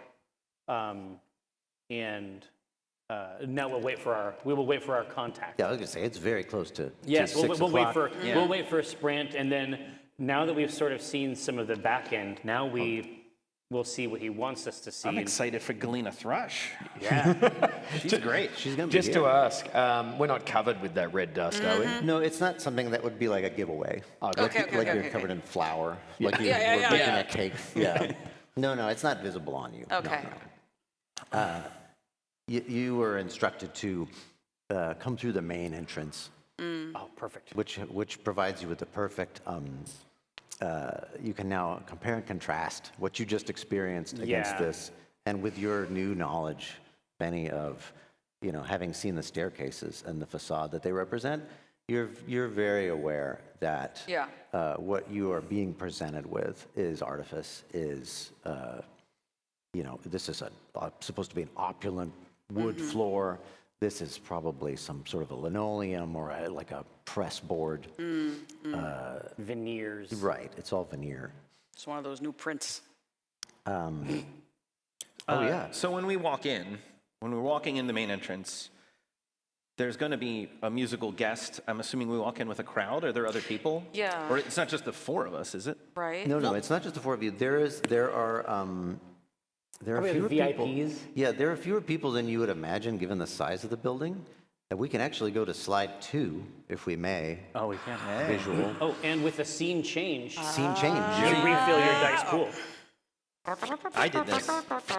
and now we will wait for our contact. Yeah, I was gonna say it's very close to. Yes, to we'll 6 wait o'clock. we'll wait for a sprint, and then now that we've sort of seen some of the back end, now we we'll see what he wants us to see. I'm excited for Galena Thrush. Yeah. She's great. She's going to be Just to ask, we're not covered with that red dust, are we? No, it's not something that would be like a giveaway. Like, Okay, like you're okay. covered in flour. Like you Yeah, were yeah, baking yeah. a cake. Yeah. No, it's not visible on you. No, Okay. no. You were instructed to come through the main entrance, Oh, perfect. which provides you with the perfect. You can now compare and contrast what you just experienced against Yeah. this, and with your new knowledge, Benny, of having seen the staircases and the facade that they represent, you're very aware that Yeah. what you are being presented with is artifice. This is supposed to be an opulent wood floor. This is probably some sort of a linoleum or like a press board. Veneers. Right, it's all veneer. It's one of those new prints. Oh yeah. So when we're walking in the main entrance, there's going to be a musical guest. I'm assuming we walk in with a crowd. Are there other people? Yeah. Or it's not just the four of us, is it? Right? No, it's not just the four of you. There are Probably fewer the people. VIPs. Yeah, there are fewer people than you would imagine, given the size of the building. And we can actually go to slide 2, if we may. Oh, we can. Visual Oh, and with the scene change, scene change. you refill your dice pool. I did this.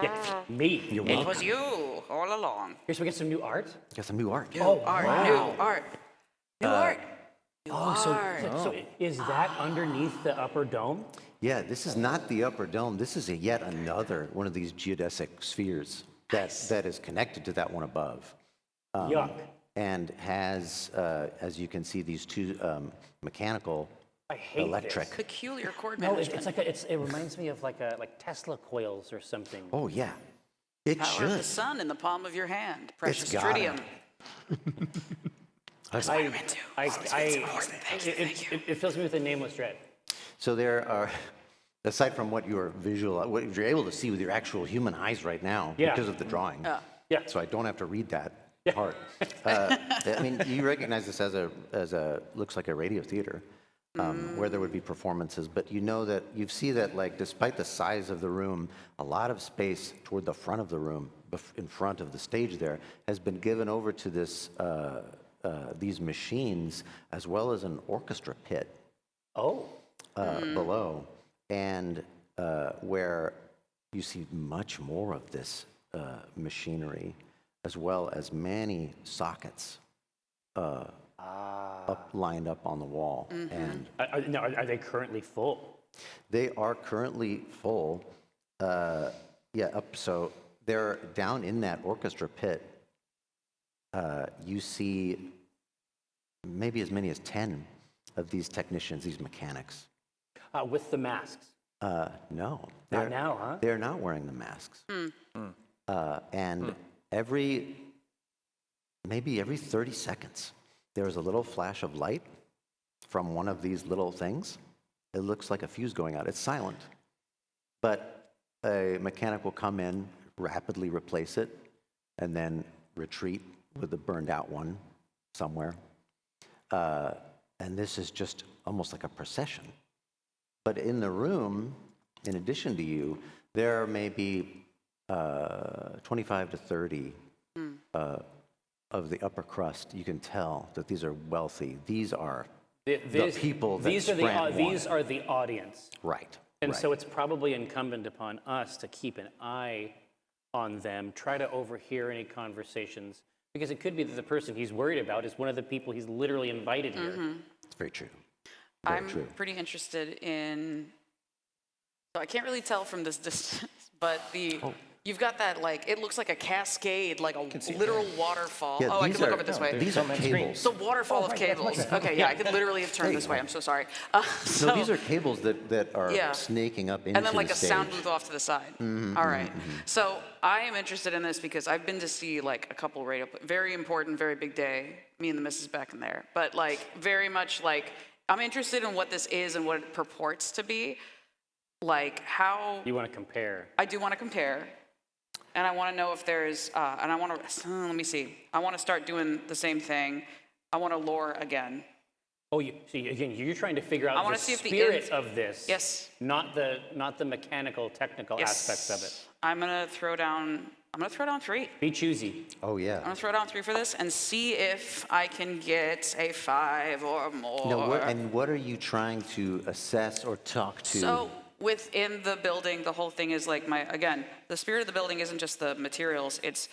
Yeah, me. It was you all along. Here's we get some new art. Got some new art. New art. New art. So is that underneath the upper dome? Yeah, this is not the upper dome. This is yet another one of these geodesic spheres that is connected to that one above. Yuck. And has, as you can see, these two mechanical, I hate electric. this. Peculiar cord No, management. it reminds me of like Tesla coils or something. Oh yeah, it Power of the should. sun in the palm of your hand. Precious got tritium. It fills me with a nameless dread. So there are, aside from what you're able to see with your actual human eyes right now, Yeah. because of the drawing. Yeah. So I don't have to read that part. I mean, you recognize this as a looks like a radio theater, where there would be performances, but you know that you see that, like, despite the size of the room, a lot of space toward the front of the room, in front of the stage there, has been given over to this these machines, as well as an orchestra pit Oh. below, and where you see much more of this machinery, as well as many sockets lined up on the wall. And Are they currently full? they are currently full. So they're down in that orchestra pit. You see maybe as many as 10 of these technicians, these mechanics. With the masks. No. Not they're- now, huh? They're not wearing the masks. And maybe every 30 seconds, there's a little flash of light from one of these little things. It looks like a fuse going out. It's silent. But a mechanic will come in, rapidly replace it, and then retreat with the burned out one somewhere. And this is just almost like a procession. But in the room, in addition to you, there may be 25 to 30 of the upper crust. You can tell that these are wealthy. These are the people that these are Sprant these wanted. are the audience. Right. And right. so it's probably incumbent upon us to keep an eye on them, try to overhear any conversations, because it could be that the person he's worried about is one of the people he's literally invited here. It's very true. Very I'm true. pretty interested in. So I can't really tell from this distance, but you've got that, like, it looks like a cascade, like a literal waterfall. Yeah, I these can look are- over this way. These are cables. So waterfall of cables. Okay, yeah, I could literally have turned this way. I'm so sorry. So these are cables that are Yeah. snaking up into and then like the a stage. sound booth off to the side. All right. So I am interested in this because I've been to see like a couple radio, very important, very big day. Me and the missus back in there, but like very much like I'm interested in what this is and what it purports to be. Like how You want to compare. I do want to compare, and I want to know if there's, and I want to let me see. I want to start doing the same thing. I want to lore again. Oh, again, you're trying to figure out I the wanna see if the spirit ins- of this. Yes. Not the mechanical, technical aspects of it. I'm gonna throw down 3. Be choosy. Oh, I'm yeah. gonna throw down 3 for this and see if I can get a 5 or more. No, and what are you trying to assess or talk to? So within the building, the whole thing is like the spirit of the building isn't just the materials. It's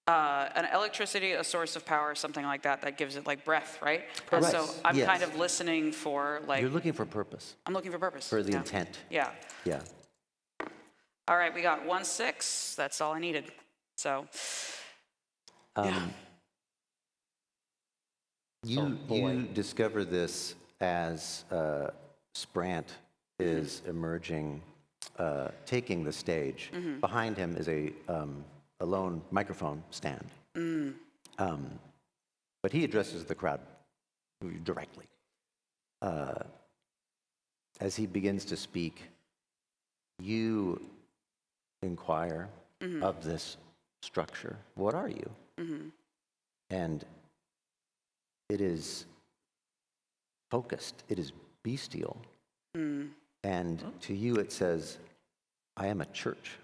an electricity, a source of power, something like that gives it like breath, right? And so Purpose, I'm yes. kind of listening for like, You're looking for purpose, I'm looking for purpose. for the Yeah. intent. Yeah. Yeah. All right, we got 1 6. That's all I needed. So You discover this as Sprant is emerging, taking the stage. Behind him is a lone microphone stand. But he addresses the crowd directly. As he begins to speak, you inquire of this structure. What are you? And it is focused. It is bestial. And to you it says, I am a church.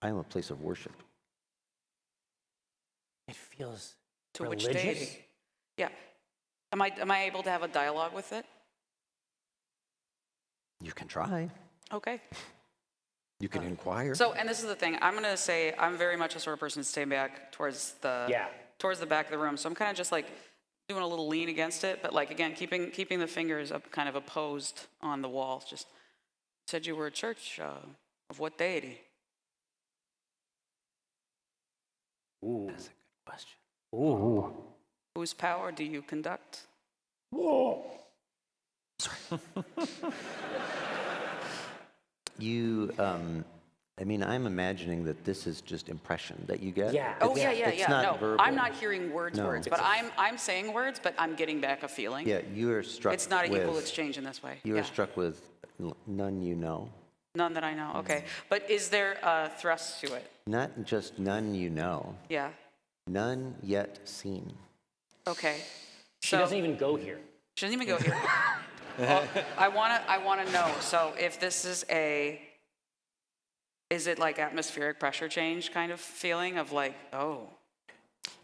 I am a place of worship. It feels to religious. which deity? Yeah. Am I able to have a dialogue with it? You can try. Okay. You can inquire. So, and this is the thing. I'm gonna say I'm very much the sort of person to stay back towards the back of the room. So I'm kind of just like doing a little lean against it, but like again, keeping the fingers up, kind of opposed on the wall. Just said you were a church of what deity? Ooh. That's a good question. Ooh. Whose power do you conduct? You, I'm imagining that this is just impression that you get. Yeah. Oh It's- yeah. It's not No, verbal. I'm not hearing words, No. but I'm saying words, but I'm getting back a feeling. Yeah, you are struck It's not an with, equal exchange in this way. You are Yeah. struck with none you know. None that I know. Okay, but is there a thrust to it? Not just none you know, Yeah. none yet seen. Okay. She doesn't even go here. She doesn't even go here. Well, I wanna know. So if this is it like atmospheric pressure change kind of feeling of like, oh,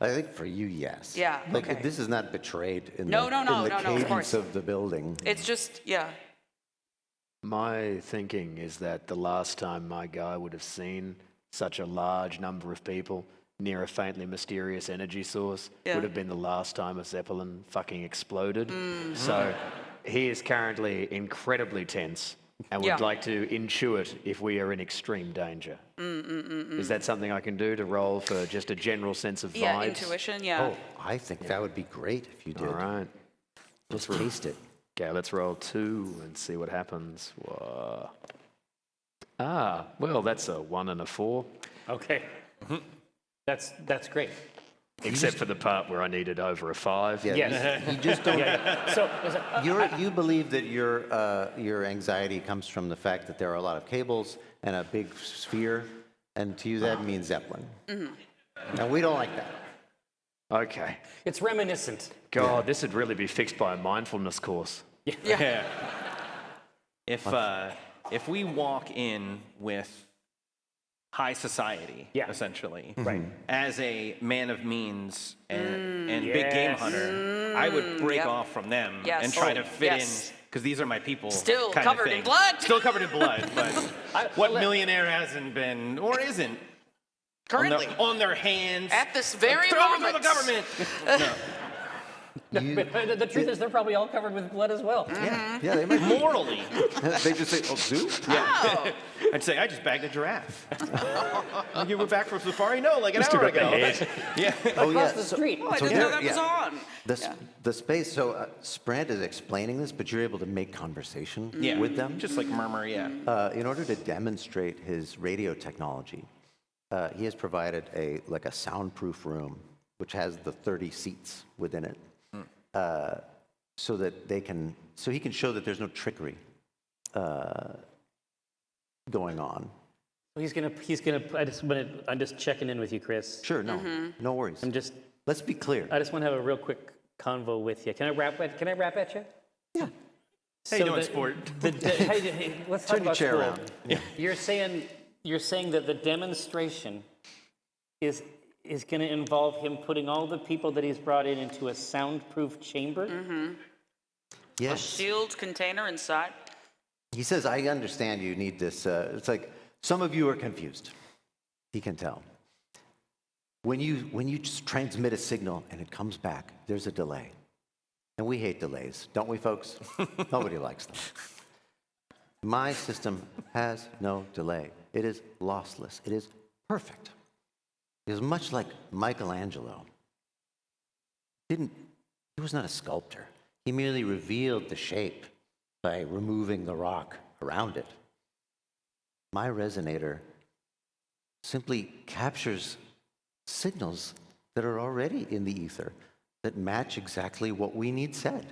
I think for you, yes. Yeah, Like okay. this is not betrayed in No, the, no, no, in the no, no, of cadence course. of the building. it's just yeah. My thinking is that the last time my guy would have seen such a large number of people near a faintly mysterious energy source Yeah. would have been the last time a Zeppelin fucking exploded. So he is currently incredibly tense and would Yeah. like to intuit if we are in extreme danger. Is that something I can do to roll for just a general sense of vibes? Yeah, intuition, yeah. Oh, I think that would be great if you did. All right. Just taste it. Okay, let's roll 2 and see what happens. Whoa. Well, that's a 1 and a 4. Okay. That's great. Except for the part where I needed over a 5. Yeah, Yes. you just don't. So is it- You believe that your anxiety comes from the fact that there are a lot of cables and a big sphere, and to you that means Zeppelin. And we don't like that. Okay. it's reminiscent. God, this would really be fixed by a mindfulness course. Yeah. If we walk in with high society, Yeah. essentially, Right. as a man of means and big game yes. hunter, I would break yep. off from them Yes. and try Oh, to fit yes. in because these are my people. Still kind of covered in thing. blood. Still covered in blood, but what millionaire hasn't been or isn't Currently, on their hands? at this very Throw it moment. to the government. No. But the truth is, they're probably all covered with blood as well. Yeah, they might. Morally, They just say, "Oh, zoo." Oh, I'd say I just bagged a giraffe. You were back from safari? No, like an Still hour got the ago. head. Yeah. Oh, yeah. Across the street. I So didn't know there- that was yeah. on. The space. So Sprant is explaining this, but you're able to make conversation Yeah. with them. Just like murmur, yeah. In order to demonstrate his radio technology, he has provided a soundproof room, which has the 30 seats within it, so that he can show that there's no trickery going on. He's gonna. I'm just checking in with you, Chris. Sure, no, no worries. I'm just. Let's be clear. I just want to have a real quick convo with you. Can I rap at you? Yeah. How you doing, sport? Let's Turn talk your about chair school. around. You're saying that the demonstration is going to involve him putting all the people that he's brought in into a soundproof chamber? A Yes. sealed container inside. He says, I understand you need this. It's like some of you are confused. He can tell. When you just transmit a signal and it comes back, there's a delay. And we hate delays, don't we, folks? Nobody likes them. My system has no delay. It is lossless. It is perfect. It is much like Michelangelo. He was not a sculptor. He merely revealed the shape by removing the rock around it. My resonator simply captures signals that are already in the ether that match exactly what we need said.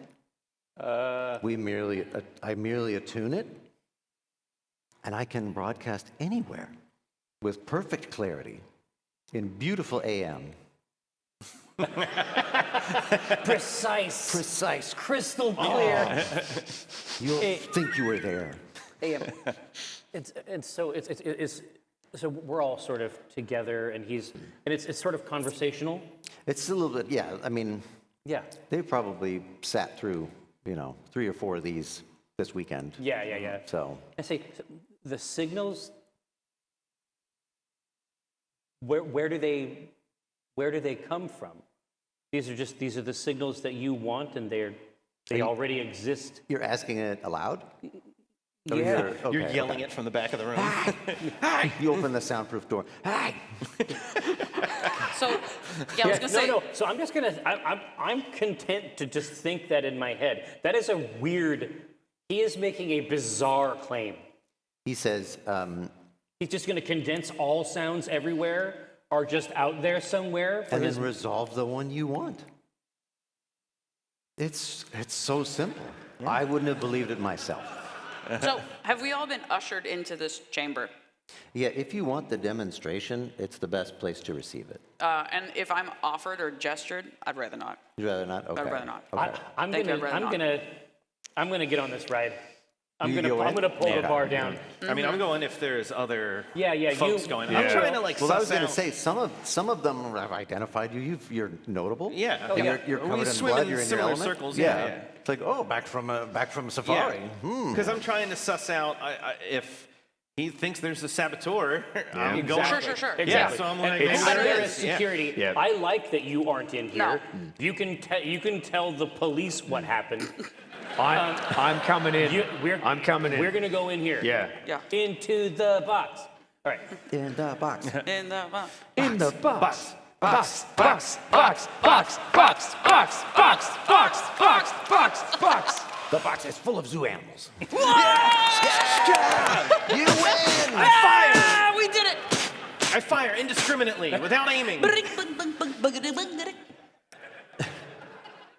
I merely attune it, and I can broadcast anywhere with perfect clarity in beautiful AM. Precise, crystal clear. You'll think you were there. So we're all sort of together, and it's sort of conversational. It's a little bit, yeah. I mean, Yeah. they probably sat through, 3 or 4 of these this weekend. Yeah. So I say the signals. Where do they come from? These are the signals that you want, and they already exist. you're asking it aloud? Oh, Yeah. You're yelling it from the back of the room. Hi! You open the soundproof door. Hi! So, yeah, I was gonna say. No. So I'm content to just think that in my head. That is a weird. He is making a bizarre claim. He says, He's just going to condense all sounds everywhere, or just out there somewhere. For and his, then resolve the one you want. It's so simple. I wouldn't have believed it myself. So, have we all been ushered into this chamber? Yeah, if you want the demonstration, it's the best place to receive it. And if I'm offered or gestured, I'd rather not. You'd rather not? Okay. I'd rather not. Okay. I'm Thank you, I'd rather gonna get on this ride. I'm You gonna go in? pull the Okay. bar down. I mean, I'm going if there's other Yeah, folks you- going. Yeah. I'm trying to like Well, I was suss going to out. say, some of them have identified you. You're notable. Yeah. And yeah. You're We covered in swim blood. in You're in your similar element. circles, yeah. It's like, oh, back from safari. Because I'm trying to suss out if he thinks there's a saboteur. I'm going. Sure. Exactly. Yeah, so I'm like, and maybe I'm there there is. as security. Yeah. I like that you aren't in here. No. You can tell the police what happened. I'm coming in. I'm coming in. We're gonna go in here. Yeah. Yeah. Into the box. All right. In the box. In the In the box. Box. The box is full of zoo animals. You win! Ah, we did it! I fire indiscriminately without aiming.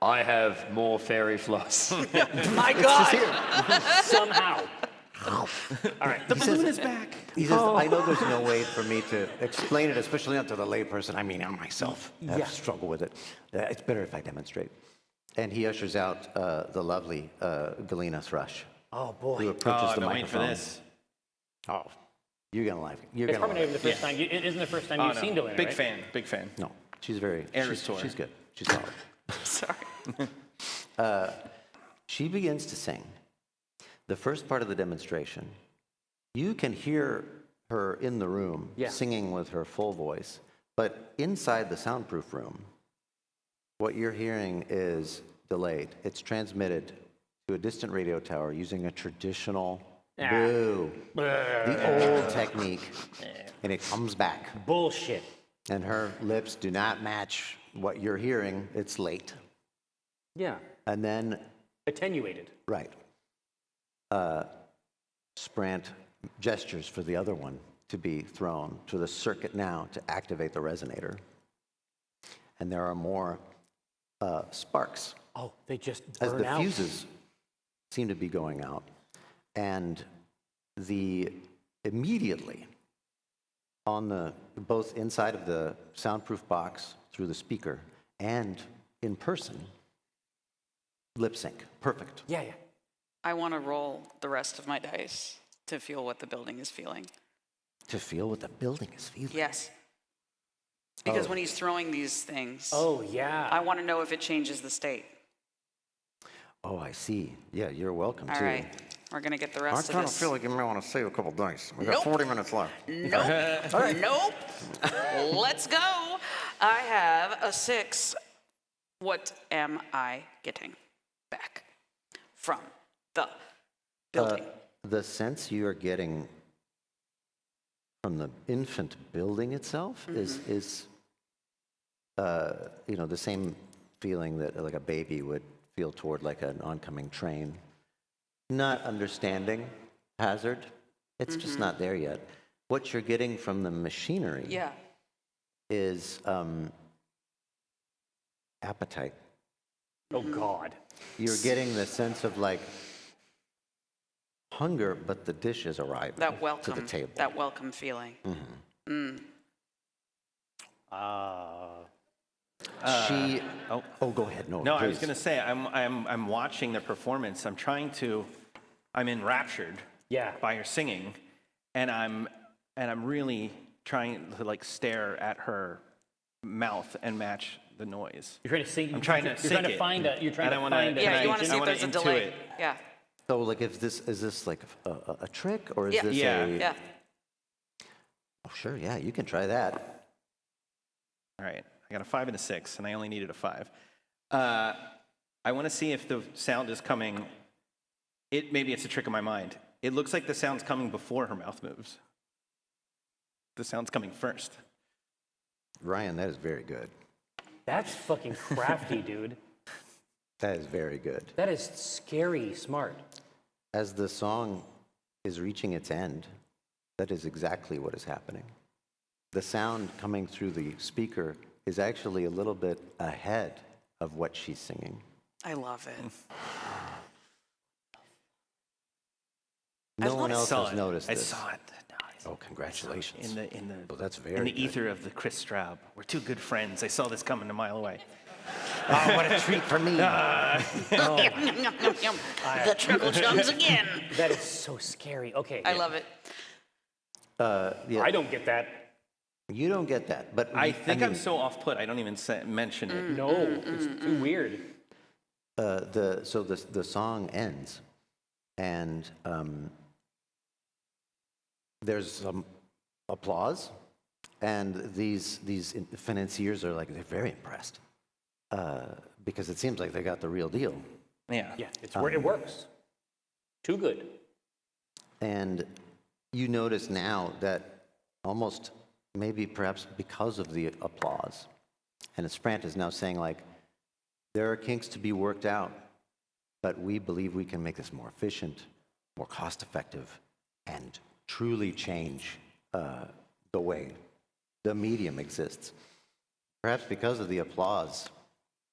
I have more fairy floss. My God! Somehow. All right. The balloon is back. He says, I know there's no way for me to explain it, especially not to the layperson. I mean, I myself have struggled with it. It's better if I demonstrate. And he ushers out the lovely Galena Thrush. Oh boy. Who approaches I've the been waiting for microphone. this. Oh, you're gonna like it. You're It's gonna probably love not even the first time. It isn't the first time Oh, you've no. seen Galena, Big right? fan. Big fan. it. No, she's very. Eras tour. She's good. She's solid. Sorry. She begins to sing. The first part of the demonstration, you can hear her in the room singing with her full voice, but inside the soundproof room, what you're hearing is delayed. It's transmitted to a distant radio tower using a traditional boo, the old technique, and it comes back. Bullshit. And her lips do not match what you're hearing. It's late. Yeah. And then, Attenuated. right, Sprant gestures for the other one to be thrown to the circuit now to activate the resonator. And there are more sparks Oh, they just as burn the out. fuses seem to be going out. And immediately on both inside of the soundproof box through the speaker and in person, Lip sync. Perfect. Yeah, yeah. I want to roll the rest of my dice to feel what the building is feeling. To feel what the building is feeling. Yes. Because when he's throwing these things, Oh, yeah. I want to know if it changes the state. Oh, I see. Yeah, you're welcome All too. right. We're going to get the I rest of kind of this. feel like you may want to save a couple dice. We got Nope. 40 minutes left. Nope. Nope. Let's go. I have a 6. What am I getting back from the building? The sense you are getting from the infant building itself is you know, the same feeling that like a baby would feel toward like an oncoming train. Not understanding hazard. It's just not there yet. What you're getting from the machinery Yeah. is appetite. Oh, God. You're getting the sense of like hunger, but the dish is arriving That welcome. to the table. That welcome feeling. She. Oh, go ahead. No, No, please. I was going to say, I'm watching the performance. I'm enraptured Yeah. by her singing, and I'm really trying to like stare at her mouth and match the noise. You're trying to sing. I'm trying to You're sync trying to it. find a. You're trying And to I wanna- find a. Yeah, I- you want to see I if wanna there's a intuit delay. it. Yeah. So, like, is this like a trick or is Yeah. this Yeah. a? Yeah. Oh, sure. Yeah, you can try that. All right, I got a 5 and a 6, and I only needed a 5. I want to see if the sound is coming. Maybe it's a trick of my mind. It looks like the sound's coming before her mouth moves. The sound's coming first. Ryan, that is very good. That's fucking crafty, dude. That is very good. That is scary smart. As the song is reaching its end, that is exactly what is happening. The sound coming through the speaker is actually a little bit ahead of what she's singing. I love it. No one else Saw has it. noticed I this. saw it. Oh, congratulations. In the Oh, that's very in the good. ether of the Kris Straub. We're two good friends. I saw this coming a mile away. Oh, what a treat for me. Yum, yum, yum, yum. The chuckle chums again. That is so scary. Okay. I love it. Yeah, I don't get that. you don't get that, but I think I'm mean, so off-put, I don't even mention it. No, it's too weird. the song ends, and there's some applause, and these financiers are like they're very impressed because it seems like they got the real deal, Yeah. Yeah, it works. Too good. and you notice now that almost maybe perhaps because of the applause, and Sprant is now saying like there are kinks to be worked out, but we believe we can make this more efficient, more cost-effective, and truly change the way the medium exists. Perhaps because of the applause,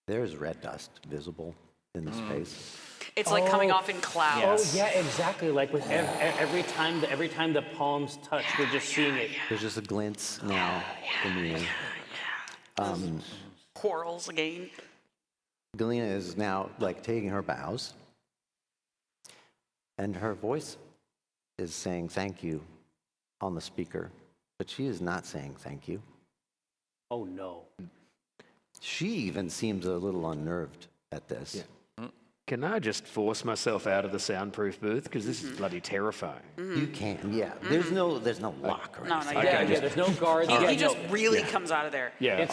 there's red dust visible in the space. It's like coming off in clouds. Oh yeah, exactly. Like with every time the palms touch, we're just seeing it. There's just a glint now in the air. Quarrels again. Galena is now like taking her bows, and her voice is saying thank you on the speaker, but she is not saying thank you. Oh no. She even seems a little unnerved at this. Can I just force myself out of the soundproof booth? Because this is bloody terrifying. You can, yeah. There's no lock or No, anything. no, Yeah, there's no guards. Yeah, He just no. really comes out of there. Yeah.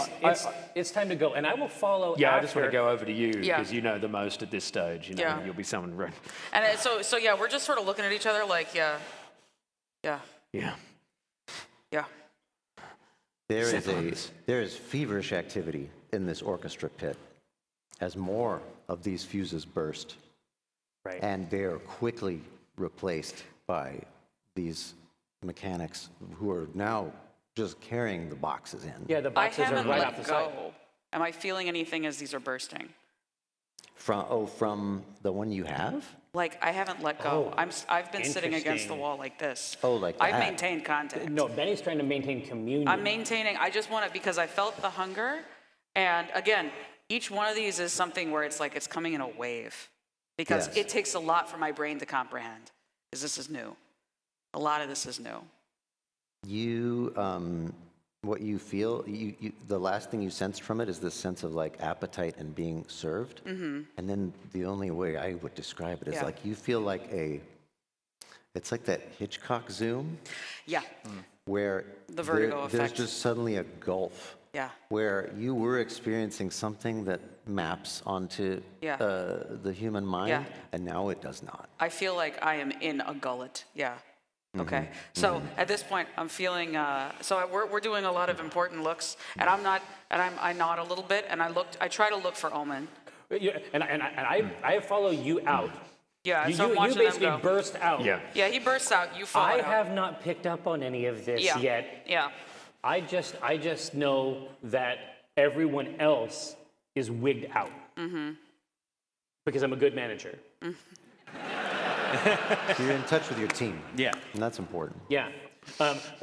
It's time to go, and I will follow. Yeah, after. I just want to go over to you Yeah. because you know the most at this stage. You know, Yeah. you'll be someone. And so yeah, we're just sort of looking at each other like, yeah. Yeah. There is feverish activity in this orchestra pit as more of these fuses burst. Right. And they are quickly replaced by these mechanics who are now just carrying the boxes in. Yeah, the I boxes are haven't right let off the go. side. Am I feeling anything as these are bursting? From the one you have? Like I haven't let go. Oh, I've been sitting against the interesting. wall like this. Oh, like I've that. maintained contact. No, Benny's trying to maintain communion. I'm maintaining. I just want it because I felt the hunger, and again, each one of these is something where it's like it's coming in a wave, because Yes. it takes a lot for my brain to comprehend, because this is new. A lot of this is new. You, what you feel, the last thing you sensed from it is this sense of like appetite and being served. And then the only way I would describe it is Yeah. like you feel like it's like that Hitchcock zoom Yeah, where The vertigo there's effect. just suddenly a gulf yeah, where you were experiencing something that maps onto Yeah. the human mind, Yeah. and now it does not. I feel like I am in a gullet. Yeah. Okay. So at this point, I'm feeling. So we're doing a lot of important looks, and I nod a little bit, and I try to look for Omen. Yeah, and I follow you out. Yeah. You, So I'm you watching them basically go. burst out. Yeah. Yeah. He bursts out. You follow. I out. have not picked up on any of this Yeah. yet. Yeah. I just know that everyone else is wigged out. Because I'm a good manager. So you're in touch with your team. Yeah. And that's important. Yeah.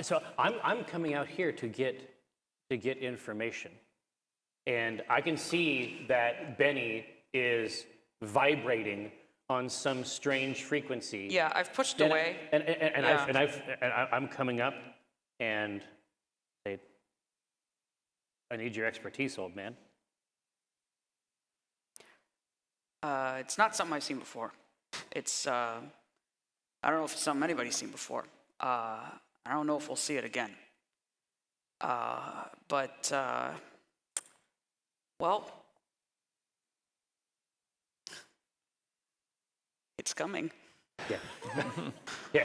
So I'm coming out here to get information, and I can see that Benny is vibrating on some strange frequency. Yeah. I've pushed And away. I'm coming up and say, I need your expertise, old man. It's not something I've seen before. It's, I don't know if it's something anybody's seen before. I don't know if we'll see it again. But, well, it's coming. Yeah. Yeah.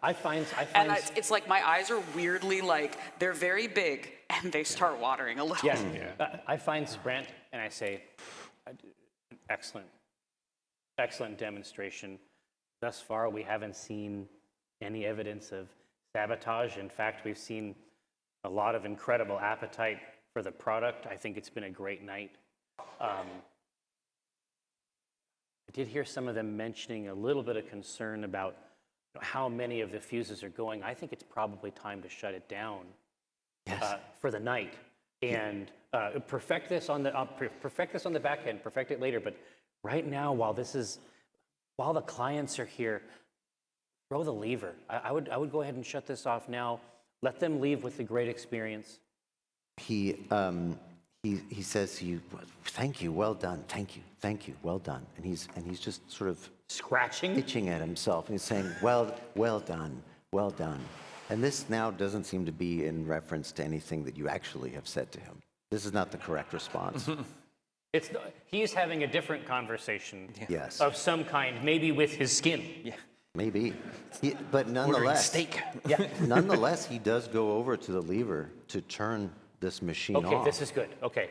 I find. And it's like my eyes are weirdly like, they're very big and they start watering a little. Yes. I find Sprant and I say, excellent demonstration. Thus far, we haven't seen any evidence of sabotage. In fact, we've seen a lot of incredible appetite for the product. I think it's been a great night. I did hear some of them mentioning a little bit of concern about how many of the fuses are going. I think it's probably time to shut it down for the night and perfect this on the back end. Perfect it later, but right now, while the clients are here, throw the lever. I would go ahead and shut this off now. Let them leave with a great experience. He says to you, "Thank you, well done. Thank you, well done." And he's just sort of Scratching? itching at himself. And he's saying, "Well done, well done." And this now doesn't seem to be in reference to anything that you actually have said to him. This is not the correct response. He's having a different conversation Yes, of some kind, maybe with his skin. Yeah. maybe. But Ordering nonetheless, steak. Yeah. nonetheless, he does go over to the lever to turn this machine Okay, off. this is good. Okay.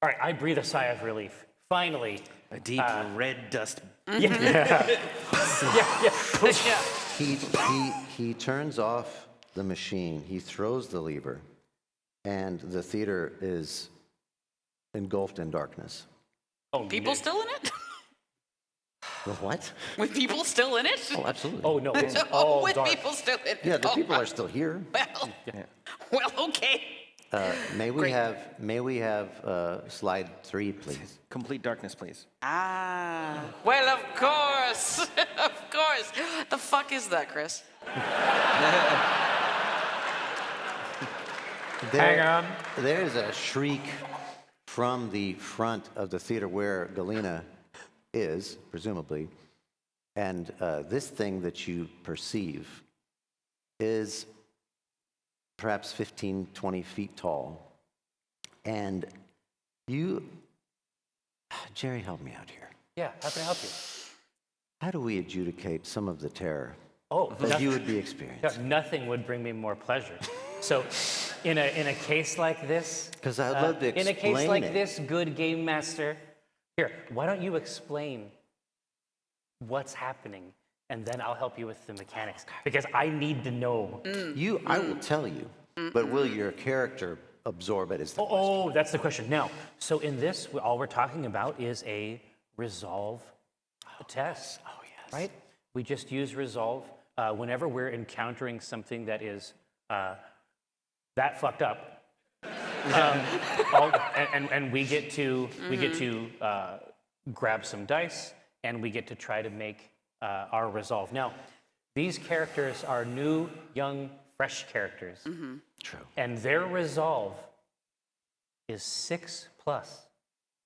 All right, I breathe a sigh of relief. Finally. A deep red dust. Yeah. He turns off the machine. He throws the lever, and the theater is engulfed in darkness. Oh, People still in it? The what? With people still in it? Oh, absolutely. Oh, no, it's all With dark. people still in it. Yeah, the Oh, people are still here. Well, okay. May we Great. have slide 3, please? Complete darkness, please. Well, of course. Of course. The fuck is that, Chris? Hang on. There is a shriek from the front of the theater where Galena is, presumably, and this thing that you perceive is perhaps 15, 20 feet tall. And you, Jerry, help me out here. Yeah, how can I help you? How do we adjudicate some of the terror Oh, that you would be experiencing? nothing would bring me more pleasure. So, in a case like this, Because I'd love to explain in a case like it. this, good game master, here, why don't you explain what's happening, and then I'll help you with the mechanics because I need to know. I will tell you, but will your character absorb it? Is the question. Oh, that's the question. Now, so in this, all we're talking about is a resolve test. Oh, yes. Right? We just use resolve whenever we're encountering something that is that fucked up. And we get to grab some dice, and we get to try to make our resolve. Now, these characters are new, young, fresh characters. True. And their resolve is 6+.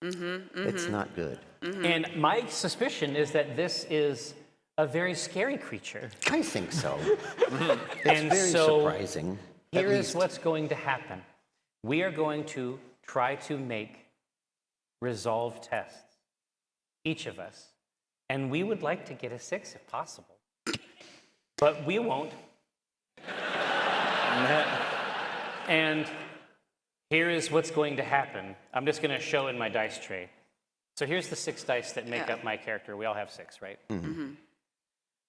It's not good. And my suspicion is that this is a very scary creature. I think so. It's And very so surprising. at Here is least. what's going to happen. We are going to try to make resolve tests, each of us. And we would like to get a 6 if possible. But we won't. And here is what's going to happen. I'm just going to show in my dice tray. So here's the 6 dice that make up my character. We all have 6, right?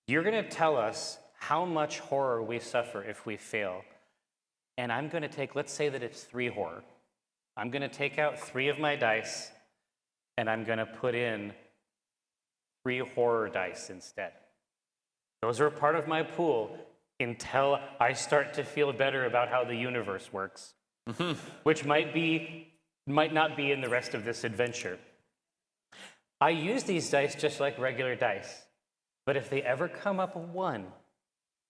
You're going to tell us how much horror we suffer if we fail. And I'm going to take, let's say that it's 3 horror. I'm going to take out 3 of my dice, and I'm going to put in 3 horror dice instead. Those are a part of my pool until I start to feel better about how the universe works, which might not be in the rest of this adventure. I use these dice just like regular dice, but if they ever come up a 1,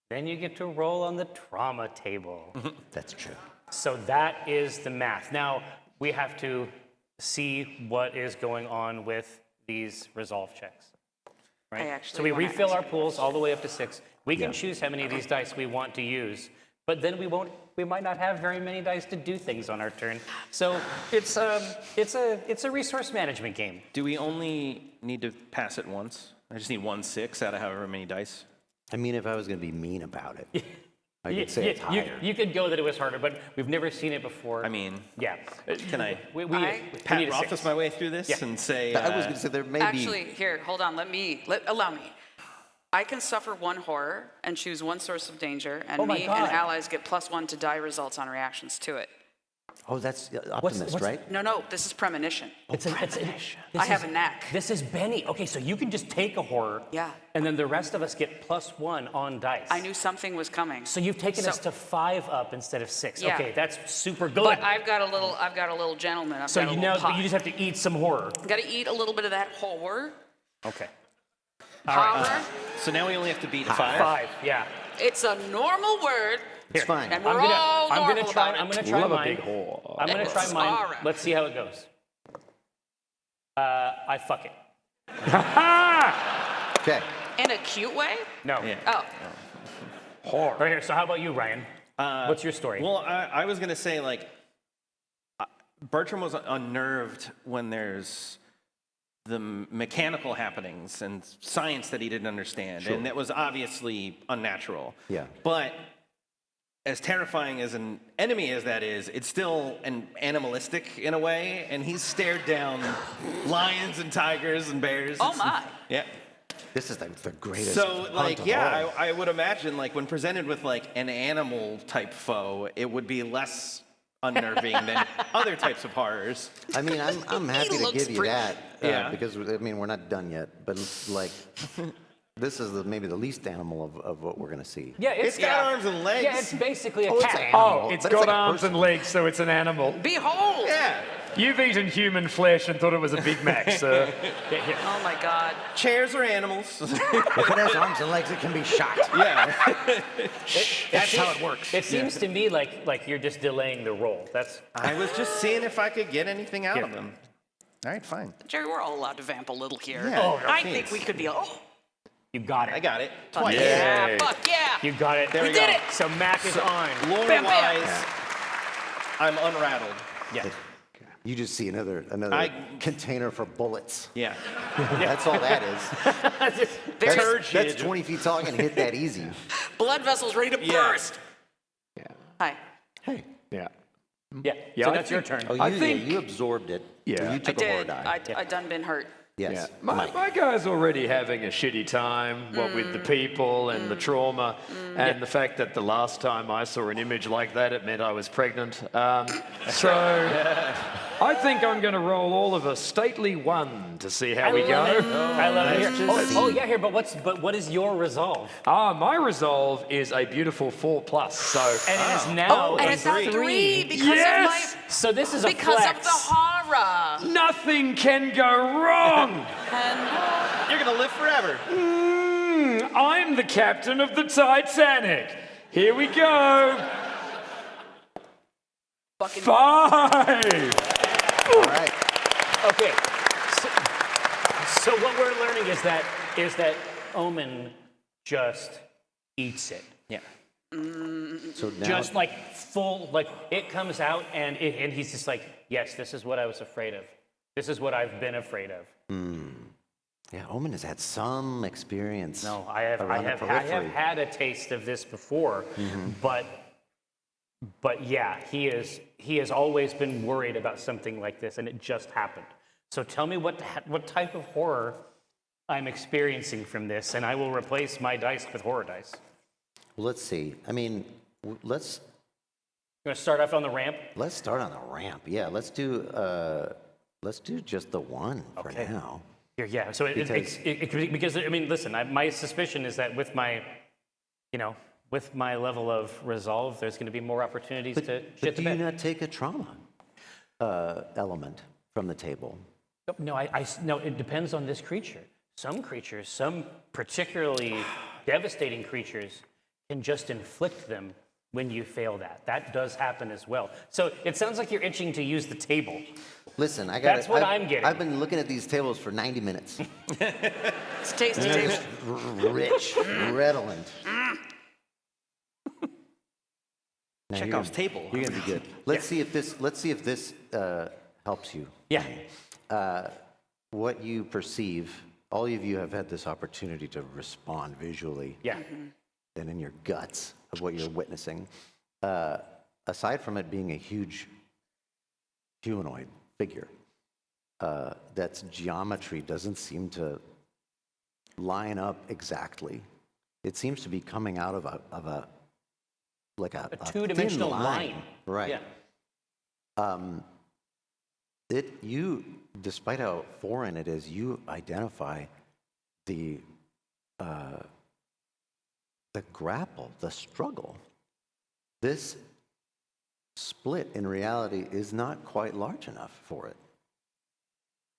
then you get to roll on the trauma table. That's true. So that is the math. Now, we have to see what is going on with these resolve checks. Right? So we refill our pools all the way up to 6. We can choose how many of these dice we want to use, but then we might not have very many dice to do things on our turn. So it's a resource management game. Do we only need to pass it once? I just need 1 6 out of however many dice. I mean, if I was going to be mean about it, I could say it's higher. You could go that it was harder, but we've never seen it before. I mean, yeah. can I We Pat need a 6. Rothfuss my way through this and say... I was going to say there may be... Actually, here, hold on. Allow me. I can suffer 1 horror and choose 1 source of danger, and me and allies get +1 to die results on reactions to it. Oh, that's Optimist, right? No, this is premonition. I have a knack. This is Benny. Okay, so you can just take a horror. Yeah. And then the rest of us get +1 on dice. I knew something was coming. So you've taken us to 5 up instead of 6. Yeah. Okay, that's super good. But I've got a little gentleman. So you just have to eat some horror. Got to eat a little bit of that horror. Okay. Horror. So now we only have to beat 5? 5, yeah. It's a normal word. It's fine. And we're all normal about it. I'm gonna try Love a mine. big whore. I'm gonna try mine. All right. Let's see how it goes. I fuck it. Okay. In a cute way? No. Oh. Horror. Right here. So how about you, Ryan? What's your story? Well, I was going to say, like, Bertram was unnerved when there's the mechanical happenings and science that he didn't understand. And that was obviously unnatural. Yeah. But as terrifying as an enemy as that is, it's still animalistic in a way. And he's stared down lions and tigers and bears. Oh, my. Yeah. This is the greatest So, hunt like, of yeah, all. I would imagine, like, when presented with, like, an animal-type foe, it would be less unnerving than other types of horrors. I mean, I'm happy to looks give you pretty- that Yeah. because I mean we're not done yet, but like this is maybe the least animal of what we're gonna see. yeah, It's got arms and legs. Yeah, it's basically a Oh, it's cat. an animal. Oh, it's But got like a arms person. and legs, so it's an animal. Behold. Yeah. You've eaten human flesh and thought it was a Big Mac, sir. Oh, my God. Chairs are animals. If it has arms and legs, it can be shot. Yeah. That's how it works. It seems to me like you're just delaying the roll. That's I was just seeing if I could get anything out of them. All right, fine. Jerry, we're all allowed to vamp a little here. Yeah. Oh, I thanks. think we could be. Oh, you got it. I got it. fuck Twice. yeah. Yay. Fuck yeah. You got it. There we did go. it. So Mac is on. Bam, bam. Lore-wise, I'm unrattled. Yeah. You just see another container for bullets. Yeah. That's all that is. That's 20 feet tall. I can hit that easy. Blood vessels ready to Yeah. burst. Hi. Hey. Yeah. Yeah. Yeah, So I that's your think- turn. Oh, I you, think- you absorbed it. Yeah. You I took a horror did. die. I done been hurt. Yeah. Yes. My guy's already having a shitty time, what with the people and the trauma, and the fact that the last time I saw an image like that, it meant I was pregnant. So I think I'm going to roll all of a stately 1 to see how we go. I love it. Let's Here. just Oh, see. yeah, here, but what is your resolve? My resolve is a beautiful 4+. So And it is now And a it's now 3 because Yes! So this is a because flex. of the horror. nothing can go wrong. And You're gonna live forever. I'm the captain of the Titanic. Here we go. fucking 5. All right. Okay. So what we're learning is that Omen just eats it. Yeah. So now, Just like full, like it comes out and he's just like, yes, this is what I was afraid of. This is what I've been afraid of. yeah, Omen has had some experience. No, I have around the I have periphery. had a taste of this before, but yeah, he has always been worried about something like this, and it just happened. So tell me what type of horror I'm experiencing from this, and I will replace my dice with horror dice. Well, let's see. I mean, let's You want to start off on the ramp? start on the ramp. Yeah, let's do just the 1 for Okay. now. Yeah. So because I mean, listen, my suspicion is that with my level of resolve, there's going to be more opportunities to But shit do the you bed. not take a trauma element from the table? No, no, it depends on this creature. Some creatures, some particularly devastating creatures, can just inflict them when you fail that. That does happen as well. So it sounds like you're itching to use the table. Listen, I got. That's what I'm getting. I've been looking at these tables for 90 minutes. it's tasty table. Rich, redolent. Now Chekhov's table. You're gonna be good. Let's see if this helps you. Yeah. What you perceive. All of you have had this opportunity to respond visually Yeah. and in your guts of what you're witnessing. Aside from it being a huge humanoid figure, that's geometry doesn't seem to line up exactly. It seems to be coming out of a two-dimensional thin line. Right. Yeah. Despite how foreign it is, you identify the grapple, the struggle. This split in reality is not quite large enough for it.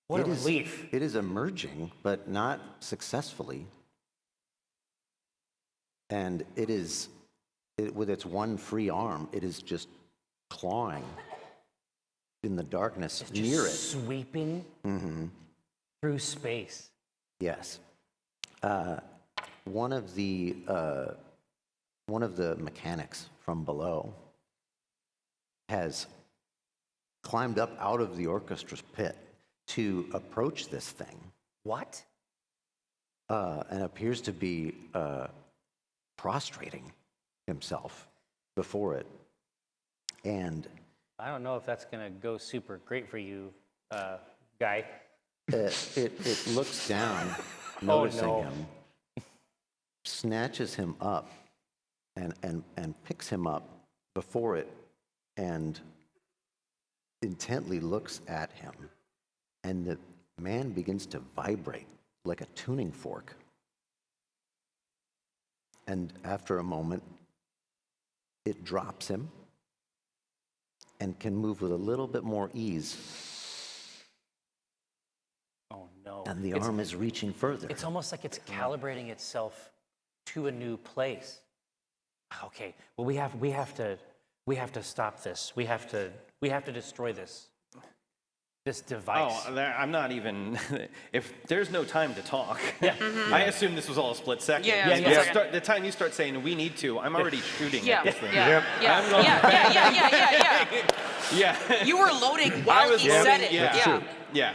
What It a is- relief. It is emerging, but not successfully. And with its one free arm, it is just clawing in the darkness Just near it. sweeping through space. Yes. One of the mechanics from below has climbed up out of the orchestra's pit to approach this thing What? and appears to be prostrating himself before it. And I don't know if that's going to go super great for you, guy. it looks down, Oh, noticing no. him, snatches him up, and picks him up before it, and intently looks at him. And the man begins to vibrate like a tuning fork. And after a moment, it drops him and can move with a little bit more ease. Oh no. And the arm is reaching further. It's almost like it's calibrating itself to a new place. Okay. Well, we have to stop this. We have to destroy this device. Oh, I'm not even. If there's no time to talk, I assume this was all a split second. Yeah, And split you second. start- the time you start saying we need to, I'm already shooting Yeah, at this thing. yeah, yeah. Yeah. You were loading while he said it. Yeah. Yeah.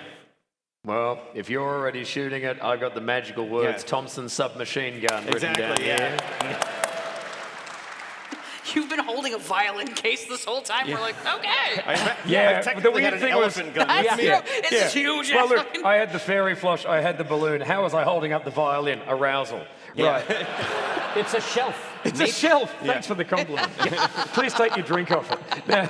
Well, if you're already shooting it, I got the magical words Yeah. Thompson submachine gun written down Exactly. here. Yeah. You've been holding a violin case this whole time. We're like, okay. Yeah, I the technically weird had an thing was- elephant gun. That's with me. It's huge. Well, look, I had the fairy flush, I had the balloon. How was I holding up the violin? Arousal. Right. It's a shelf. It's a shelf. Thanks for the compliment. Please take your drink off it. Now,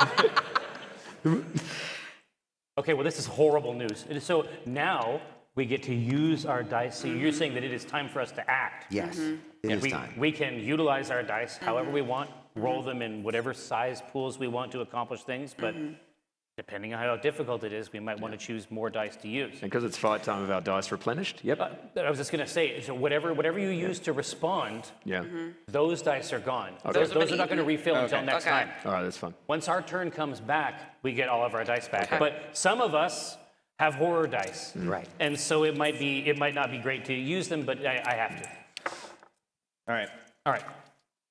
Okay, well, this is horrible news. So now we get to use our dice. So you're saying that it is time for us to act. Yes, it is time. We can utilize our dice however we want, roll them in whatever size pools we want to accomplish things, but depending on how difficult it is, we might want to choose more dice to use. And because it's fight time, have our dice replenished? Yep. I was just going to say, so whatever you use to respond, Yeah. those dice are gone. Okay. Those Those have are not going to been refill until next Okay. time. All right, that's fun. Once our turn comes back, we get all of our dice back. Okay. But some of us have horror dice. Right. And so it might not be great to use them, but I have to. All right. All right.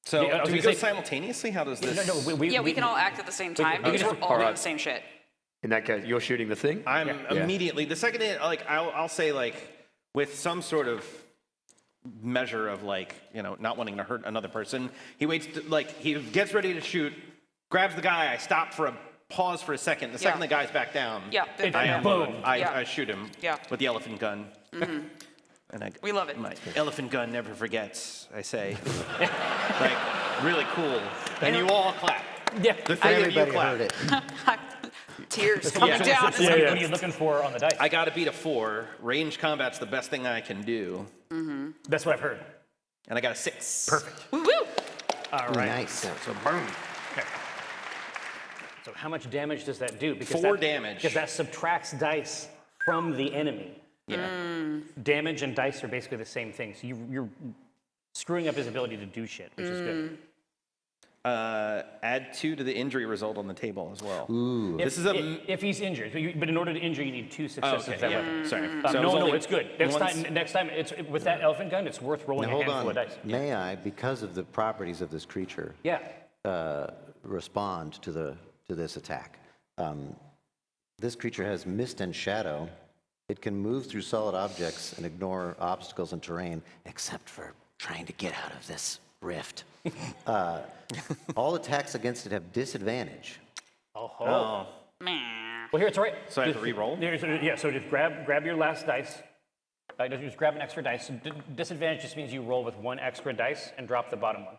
So Yeah, I was do we gonna go say- simultaneously? How does this? No, we can all act at the same time because we're all doing the same shit. In that case, you're shooting the thing? I'm Yeah. immediately the second it, like I'll say like with some sort of measure of like not wanting to hurt another person. He waits like he gets ready to shoot, grabs the guy. I stop for a pause for a second. The second the guy's back down, Yeah. Boom. I shoot him Yeah. with the elephant gun. And We love it. My elephant gun never forgets. I say, like really cool, and you all clap. Yeah. The three of you Everybody clap. heard it. Tears coming Yeah. down. What are you looking for on the dice? I got to beat a 4. Range combat's the best thing I can do, That's what I've heard. and I got a 6. Perfect. Woo woo. All right. Nice. So boom. Okay. So how much damage does that do? Because 4 that, damage. Because that subtracts dice from the enemy. Yeah. Damage and dice are basically the same thing. So you're screwing up his ability to do shit, which is good. Add 2 to the injury result on the table as well. This is if he's injured, but in order to injure, you need 2 Oh, successes. okay, that yeah. way. Sorry. No, it's good. Next time, it's with that elephant gun. It's worth rolling Now, a hold handful on. of dice. May I, because of the properties of this creature, Yeah. respond to this attack? This creature has mist and shadow. It can move through solid objects and ignore obstacles and terrain, except for trying to get out of this rift. All attacks against it have disadvantage. Oh. Meh. Well, here it's all right. So I have to re-roll? Yeah. So just grab your last dice. Just grab an extra dice. Disadvantage just means you roll with 1 extra dice and drop the bottom one.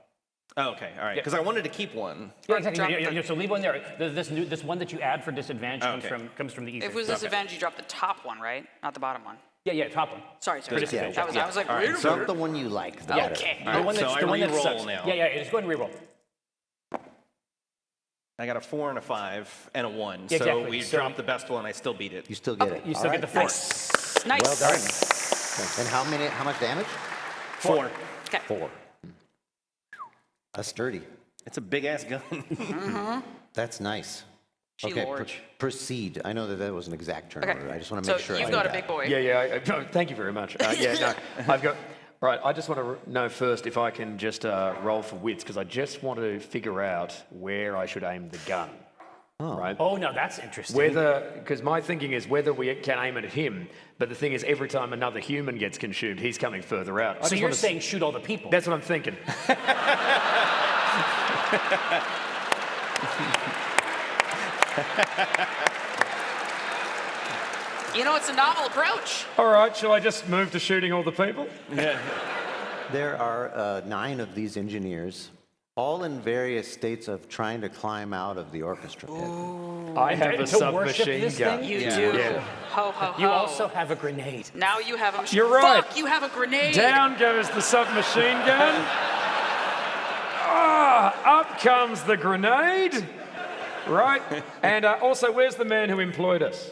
Oh, okay, all right. Because I wanted to keep 1. Yeah, exactly. drop Yeah, so leave one there. This one that you add for disadvantage Okay. comes from the ether. If it was disadvantage, you drop the top one, right? Not the bottom one. Yeah, top one. Sorry. disadvantage. That was, I was like, All right, wait a so- minute. Drop the one you like, the better. Okay. All right, so I the one that re-roll sucks. now. Yeah. Just go ahead and re-roll. I got a 4 and a 5 and a 1. Yeah, so exactly. we So- drop the best one. I still beat it. You still get it. You still All get the right. 4. Nice. Well done. And how much damage? 4. Okay. 4. That's sturdy. It's a big ass gun. That's nice. She Okay, large. proceed. I know that was an exact term. Okay. I just want to make so sure. you've I got did a that. big boy. Yeah. No, thank you very much. I've got. All right, I just want to know first if I can just roll for wits, because I just want to figure out where I should aim the gun. Right? Oh, no, that's interesting. Because my thinking is whether we can aim it at him, but the thing is, every time another human gets consumed, he's coming further out. So you're saying shoot all the people? That's what I'm thinking. You know, it's a novel approach. All right, shall I just move to shooting all the people? There are 9 of these engineers, all in various states of trying to climb out of the orchestra pit. I have a To worship submachine this gun. thing? You Yeah. do. Yeah. Ho, ho, ho. You also have a grenade. Now you have a machine. You're right. Fuck, you have a grenade. Down goes the submachine gun. Up comes the grenade. Right? And also, where's the man who employed us?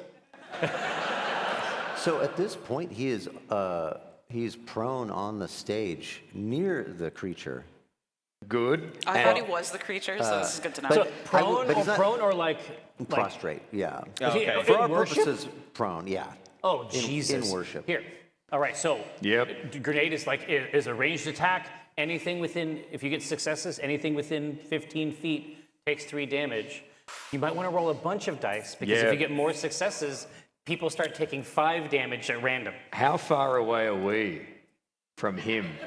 So at this point, he is prone on the stage near the creature. Good. I thought he was the creature, so this is good to know. So I would- but he's not- prone or like Prostrate, yeah. Okay. For our in worship? purposes, prone, yeah. Oh, In- Jesus. in worship. Here. All right, so Yep. grenade is a ranged attack. Anything within, if you get successes, anything within 15 feet takes 3 damage. You might want to roll a bunch of dice, because Yeah. if you get more successes, people start taking 5 damage at random. How far away are we from him?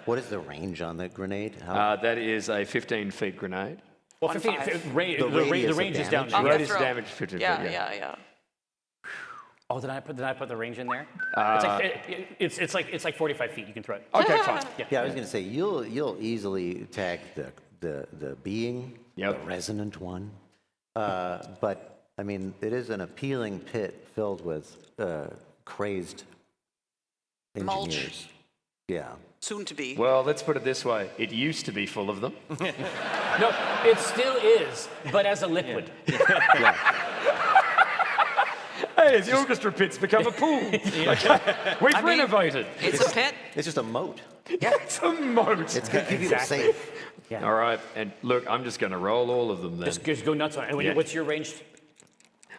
What is the range on the grenade? How, That is a 15-feet grenade. Well, 1, 15, 5. the radius of range is down damage? there. On the Radius throw. damage 15 Yeah, feet, yeah. Oh, did I put the range in there? It's like 45 feet. You can throw it. Okay, fine. yeah, I was going to say, you'll easily tag the being, Yep. the resonant one. But I mean, it is an appealing pit filled with crazed Mulch. engineers. Yeah. Soon to be. Well, let's put it this way. It used to be full of them. No, it still is, but as a liquid. Hey, the orchestra pit's become a pool. We've renovated. It's a pit. It's just a moat. It's a moat. It's going to keep you safe. All right, and look, I'm just going to roll all of them then. Just go nuts on it. And Yeah. what's your range?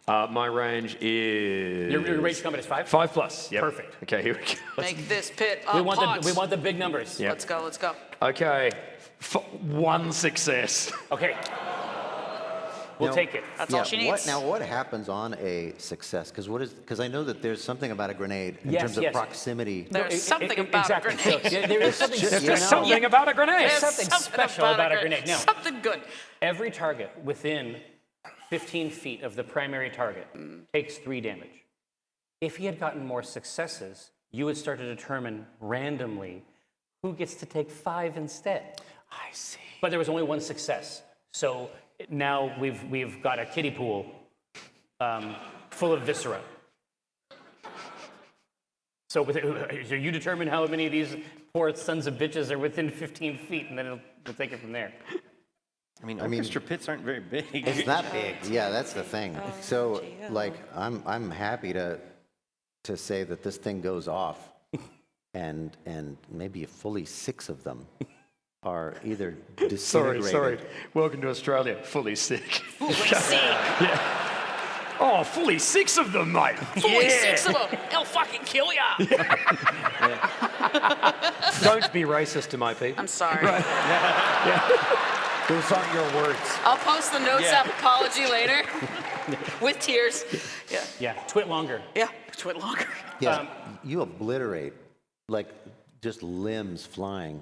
My range is... Your range combat is 5? 5 plus. Yep. Perfect. Okay, here we go. Make this pit We a want pot. the big numbers. Yeah. Let's go, let's go. Okay, 1 success. Okay. We'll Now- take it. That's all she needs. What happens on a success? Because I know that there's something about a grenade in Yes, terms of yes. proximity. There's something about exactly. a grenade. So, yeah, there is something, just- There's something about a grenade. There's something special about a grenade. Now- Something good. every target within 15 feet of the primary target takes 3 damage. If he had gotten more successes, you would start to determine randomly who gets to take 5 instead. I see. But there was only 1 success. So now we've got a kiddie pool full of viscera. So you determine how many of these poor sons of bitches are within 15 feet, and then we'll take it from there. I mean, orchestra pits aren't very big. It's not big. Yeah, that's the thing. So, like, I'm happy to say that this thing goes off, and maybe fully 6 of them are either disintegrated. Sorry. Welcome to Australia. Fully sick. Fully sick. Oh, fully 6 of them, mate. Fully 6 of them. They'll fucking kill ya. Don't be racist to my people. I'm sorry. Those aren't your words. I'll post the notes app apology later with tears. Yeah. Yeah, twit longer. Yeah. Twit longer. Yeah, you obliterate, like, just limbs flying.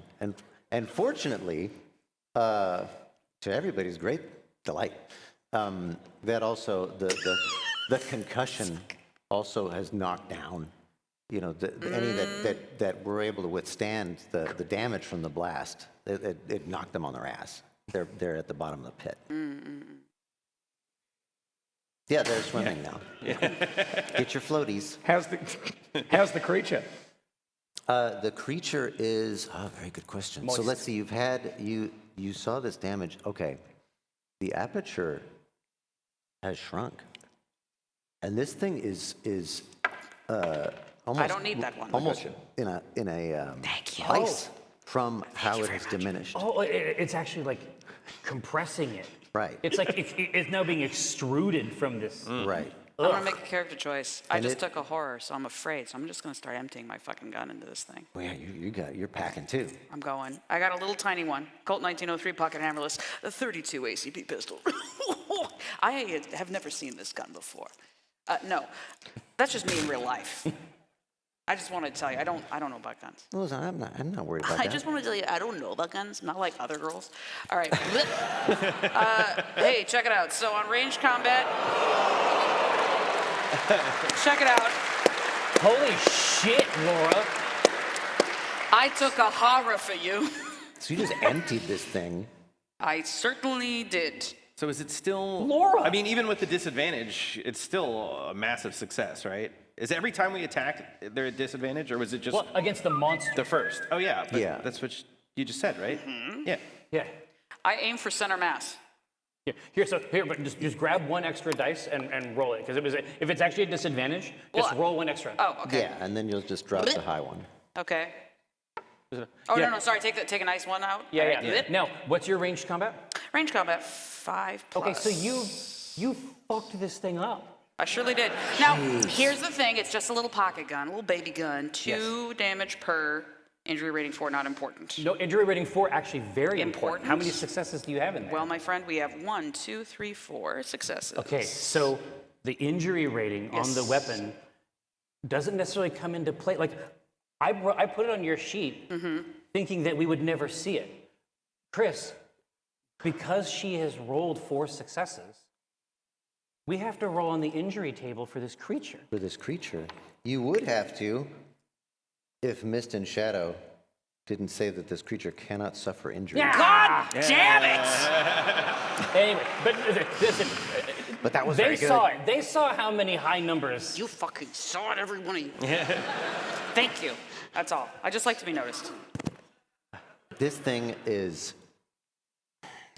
And fortunately, to everybody's great delight, that also, the concussion also has knocked down, you know, any that were able to withstand the damage from the blast. It knocked them on their ass. They're at the bottom of the pit. Yeah, they're swimming now. Get your floaties. How's the creature? The creature is very good question. So let's see. You saw this damage. Okay, the aperture has shrunk, and this thing is almost. I don't need that one. Almost in a Thank you. ice from how it has diminished. Oh, it's actually like compressing it. Right. It's like it's now being extruded from this. Right. I'm gonna make a character choice. I And just it- took a horror, so I'm afraid. So I'm just gonna start emptying my fucking gun into this thing. Well, yeah, you're packing too. I'm going. I got a little tiny one, Colt 1903 pocket hammerless, a 32 ACP pistol. I have never seen this gun before. No, that's just me in real life. I just want to tell you, I don't know about guns. Listen, I'm not worried about I that. just want to tell you, I don't know about guns. I'm not like other girls. All right. Hey, check it out. So on range combat, check it out. Holy shit, Laura! I took a horror for you. So you just emptied this thing. I certainly did. So is it still... Laura! I mean, even with the disadvantage, it's still a massive success, right? Is every time we attack, they're at disadvantage, or was it just Well, against the monster. the first? Oh, yeah. But Yeah. That's what you just said, right? Yeah. Yeah. I aim for center mass. Here, but just grab 1 extra dice and roll it, because if it's actually a disadvantage, just Well, roll 1 extra. Oh, okay. Yeah, and then you'll just drop the high one. Okay. Oh, no, sorry. Take a nice one out. Yeah, All right. yeah. Now, what's your ranged combat? Range combat 5 plus. Okay, so you fucked this thing up. I surely did. Now, here's the thing. It's just a little pocket gun, a little baby gun. 2 damage per. Injury rating 4, not important. No, injury rating 4 actually very important. How many Important? successes do you have in there? Well, my friend, we have 1, 2, 3, 4 successes. Okay, so the injury rating on the Yes. weapon doesn't necessarily come into play. Like, I put it on your sheet thinking that we would never see it. Kris, because she has rolled 4 successes, we have to roll on the injury table for this creature. For this creature, you would have to, if Mist and Shadow didn't say that this creature cannot suffer injury. God damn it! Anyway, but listen, But that was They very good. saw it. They saw how many high numbers. You fucking saw it, every one of you. Thank you. That's all. I just like to be noticed. This thing is.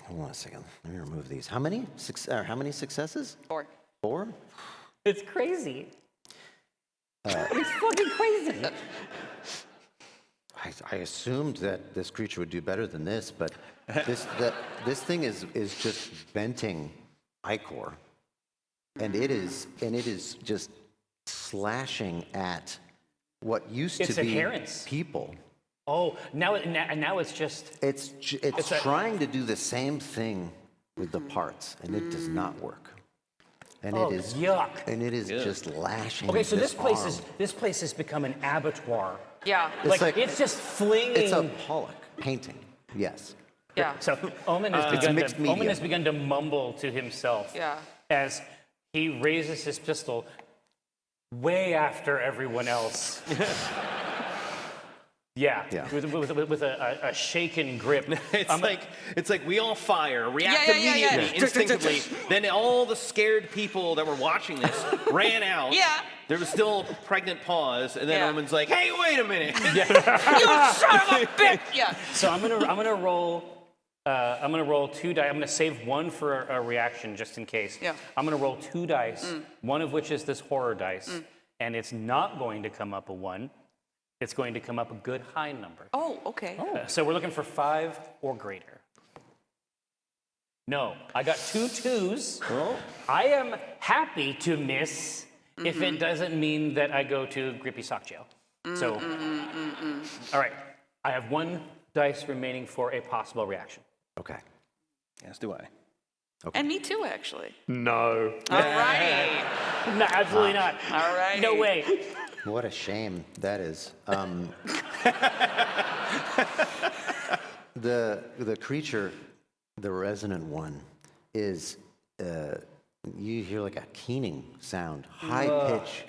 Hold on a second. Let me remove these. How many successes? 4. 4? It's crazy. It's fucking crazy. I assumed that this creature would do better than this, but this thing is just venting ichor, and it is just slashing at what used It's to be adherence. people. Oh, now it's just. It's trying to do the same thing with the parts, and it does not work. And Oh, it is yuck. And it is just lashing. Okay, so this place arm. has become an abattoir. Yeah. It's just flinging. It's a Pollock painting. Yes. Yeah. So Omen has mixed media. Omen has begun to mumble to himself. Yeah. As he raises his pistol way after everyone else. Yeah. With a shaken grip. It's like we all fire, react Yeah. immediately, instinctively. Then all the scared people that were watching this ran out. Yeah. There was still a pregnant pause, and then Yeah. Omen's like, "Hey, wait a minute!" You son of a bitch! Yeah. So I'm gonna roll 2 dice. I'm gonna save one for a reaction just in case. Yeah. I'm gonna roll 2 dice, one of which is this horror dice, and it's not going to come up a 1. It's going to come up a good high number. Oh, okay. So we're looking for 5 or greater. No, I got 2 2s. I am happy to miss if it doesn't mean that I go to Grippy Sock Jail. So, all right, I have 1 dice remaining for a possible reaction. Okay. Yes, do I? And me too, actually. No. All right. No, absolutely not. All right. No way. What a shame that is. The creature, the resonant one, is you hear like a keening sound, high pitch,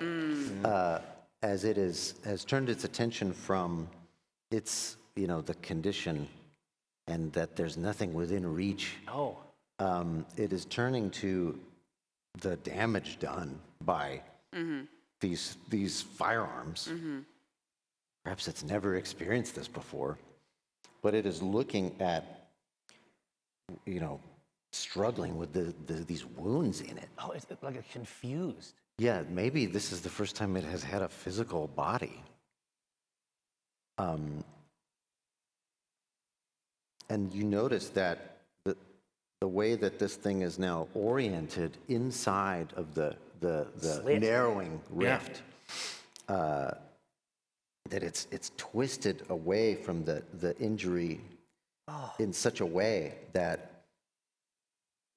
as it has turned its attention from its the condition, and that there's nothing within reach. Oh. It is turning to the damage done by these firearms. Perhaps it's never experienced this before, but it is looking at, struggling with these wounds in it. Oh, it's like a confused. Yeah, maybe this is the first time it has had a physical body. And you notice that the way that this thing is now oriented inside of the Slit. narrowing rift, that it's twisted away from the injury in such a way that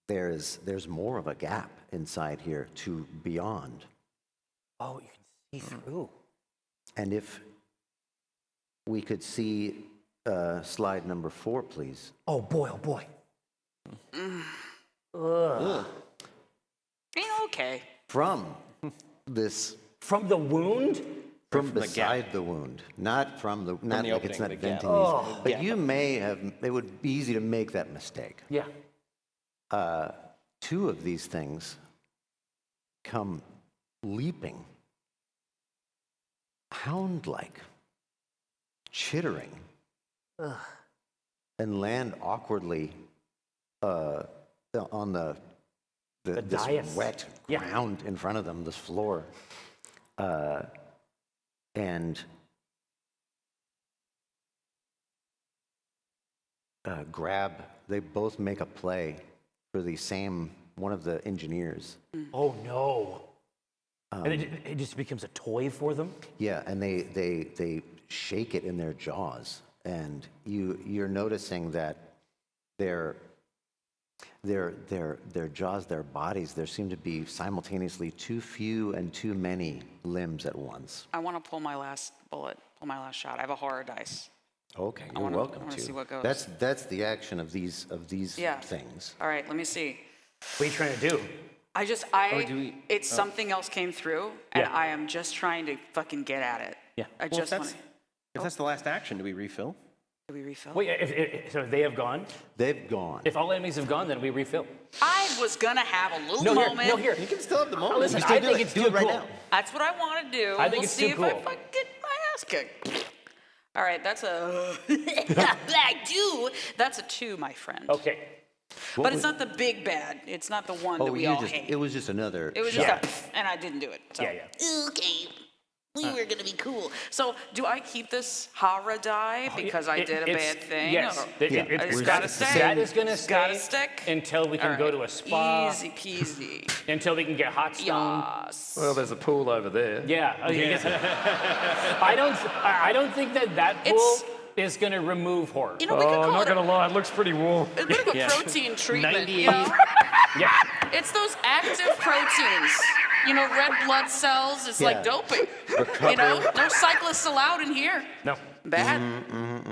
there's more of a gap inside here to beyond. Oh, you can see through. And if we could see slide number 4, please. Oh boy, oh boy. Okay. From this, From the wound? from beside the wound, not from the, not the like it's not opening, the gap. venting these. But you may have, it would be easy to make that mistake. Yeah. 2 of these things come leaping, hound-like, chittering, and land awkwardly on this dais. wet Yeah. ground in front of them, this floor, and grab. They both make a play for the same one of the engineers. Oh no. And it just becomes a toy for them? Yeah, and they shake it in their jaws, and you're noticing that their jaws, their bodies, there seem to be simultaneously too few and too many limbs at once. I want to pull my last bullet, pull my last shot. I have a horror dice. Okay, you're wanna- welcome I wanna to. see what goes. That's the action of these Yeah. things. All right, let me see. What are you trying to do? It's something else came through, and Yeah. I am just trying to fucking get at it. Yeah. I Well, just want to. if that's the last action, do we refill? Do we refill? Wait, so they have gone? They've gone. If all enemies have gone, then we refill. I was gonna have a little moment. No, here. You can still have the moment. Listen, You still I do think it. it's Do too it right cool. now. That's what I want to do. I think we'll it's see too if cool. I fucking get my ass kicked. All right, that's a. That's a 2, my friend. Okay. But it's not the big bad. It's not the one that we all hate. It was just another It was shot. just a, and I didn't do it. So. Yeah. Okay. We were gonna be cool. So do I keep this Hara die because I did a bad thing? Yes. or- It's gotta stay. That is going to It's gotta stay stick. until we can All go right. to a spa, Easy peasy. until we can get hot stone. Yes. Well, there's a pool over there. Yeah. I don't think that pool It's- is going to remove horror. You know, we could Oh, I'm call not it going to lie, it looks pretty warm. a bit of a protein treatment. 98. You know? Yeah. It's those active proteins. You know, red blood cells. It's like Yeah. doping. You know, no cyclists allowed in here. No. Bad.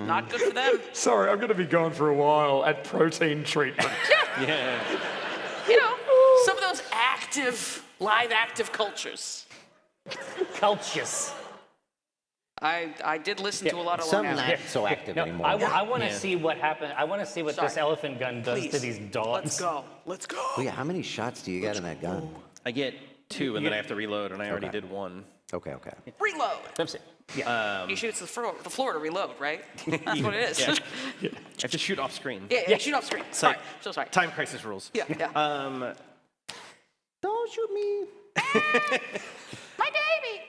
Not good for them. Sorry, I'm going to be gone for a while at protein treatment. Yeah. You know, some of those live active cultures. Cultious. I did listen to a lot of Some long not so active No, anymore. I want to see what happens. I want to see what this Sorry. elephant gun does to Please. these dogs. Let's go. Let's go. Oh, yeah, how many shots do you got in that gun? I get 2, and then I have to reload, and I already did 1. Okay. Reload. That's it. Yeah. He shoots the floor to reload, right? That's what it is. Yeah. I have to shoot off screen. Yeah, shoot off screen. Sorry. So sorry. Time crisis rules. Yeah. Don't shoot me. My baby.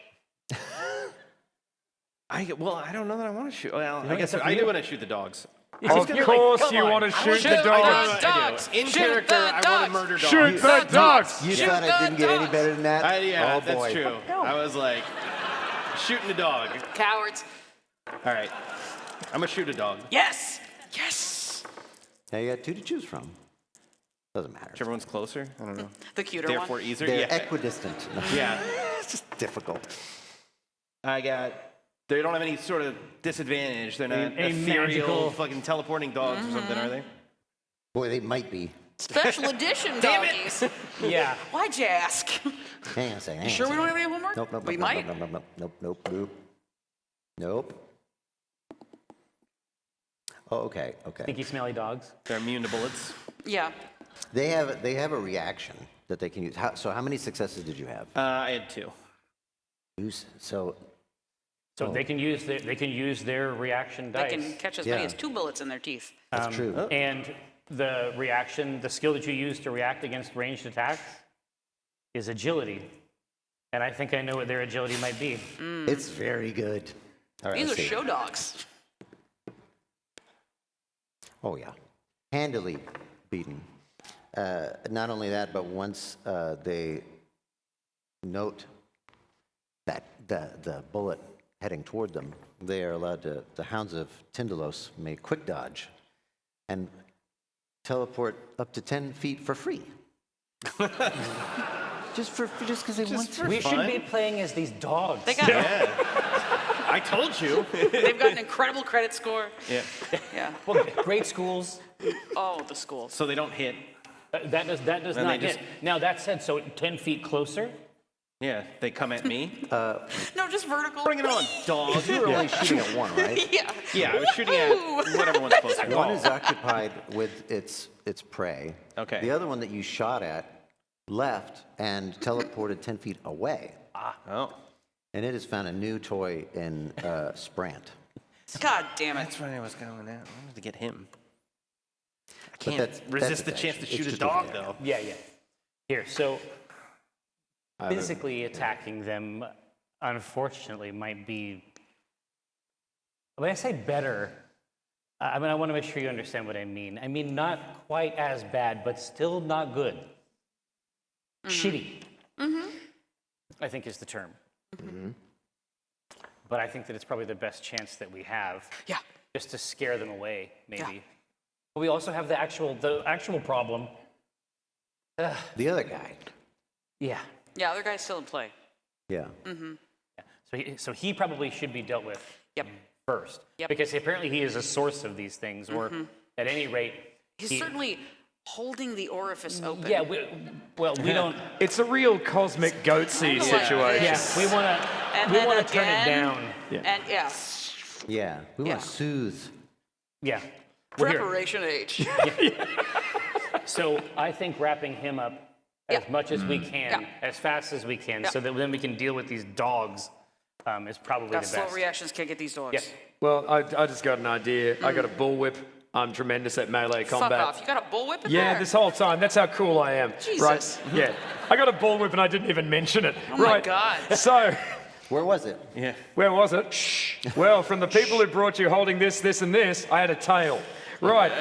I don't know that I want to shoot. Well, I guess I do want to shoot the dogs. Of course come you on. want to shoot the Shoot dogs. the dogs. In Shoot character, the I want dogs. to murder dogs. Shoot the dogs! You Shoot thought it didn't the get any dogs. better than that? Yeah, oh, that's boy. true. I was like, shooting a dog. Cowards. All right. I'm going to shoot a dog. Yes. Yes. Now you got 2 to choose from. Doesn't matter. Whichever one's closer. I don't know. The cuter Therefore, one. easier. They're Yeah. equidistant. Yeah. It's just difficult. They don't have any sort of disadvantage. They're not A ethereal, magical- fucking teleporting dogs or something, are they? Boy, they might be. Special edition Damn it. doggies. Yeah. Why'd you ask? Hang on a second. You sure we don't have any homework? Nope. We might. Nope. Oh, okay. Stinky, smelly dogs. They're immune to bullets. Yeah. They have a reaction that they can use. So how many successes did you have? I had 2. So So they can use their reaction They dice. can catch as many Yeah. as 2 bullets in their teeth. that's true. And the skill that you use to react against ranged attacks is agility. And I think I know what their agility might be. It's very good. All right, These are let's see. show dogs. Oh yeah, handily beaten. Not only that, but once they note that the bullet heading toward them, they are allowed to. The Hounds of Tyndalos may quick dodge, and teleport up to 10 feet for free. just because they want to. We should be playing as these dogs. They got, I told you. They've got an incredible credit score. Yeah. Yeah. Well, great schools. Oh, the schools. So they don't hit. That does And not they hit. just- Now that said, so 10 feet closer. Yeah, they come at me. No, just vertical. Bring it on, dog. You were only shooting at one, right? Yeah. Yeah, I was shooting at whatever one's closer. One is occupied with its prey. Okay. The other one that you shot at left and teleported 10 feet away. Oh, And it has found a new toy in Sprant. God damn it. that's what I was going at. I wanted to get him. I But can't that's resist the a chance to faction. shoot It's a just dog, there. though. Yeah. Here, so physically attacking them, unfortunately, might be. When I say better, I mean I want to make sure you understand what I mean. I mean not quite as bad, but still not good. Shitty. I think is the term. But I think that it's probably the best chance that we have. Yeah. Just to scare them away, maybe. Yeah. But we also have the actual problem. The other guy. Yeah. Yeah, other guy's still in play. Yeah. So he probably should be dealt with Yep. first. Yep. Because apparently he is a source of these things, or at any rate, He's certainly holding the orifice open. Yeah, we don't. It's a real cosmic goatsy Kinda like situation. this. Yeah, we want And to. We then want to turn it again. down. And yeah. Yeah. We want Yeah. to soothe Yeah. Well, here. Preparation H. So I think wrapping him up as Yeah. much as we can, Yeah. as fast as we can, Yeah. so that then we can deal with these dogs is probably Got the slow best. reactions, can't get these dogs. Yes. Well, I just got an idea. I got a bullwhip. I'm tremendous at melee Fuck combat. off. You got a bullwhip in Yeah, there? this whole time. That's how cool I am. Jesus. Right? Yeah. I got a bullwhip and I didn't even mention it. Oh my right. God. So, Where was it? Yeah. where was it? Shh. Well, from the people who brought you holding this, this, and this, I had a tail. Right.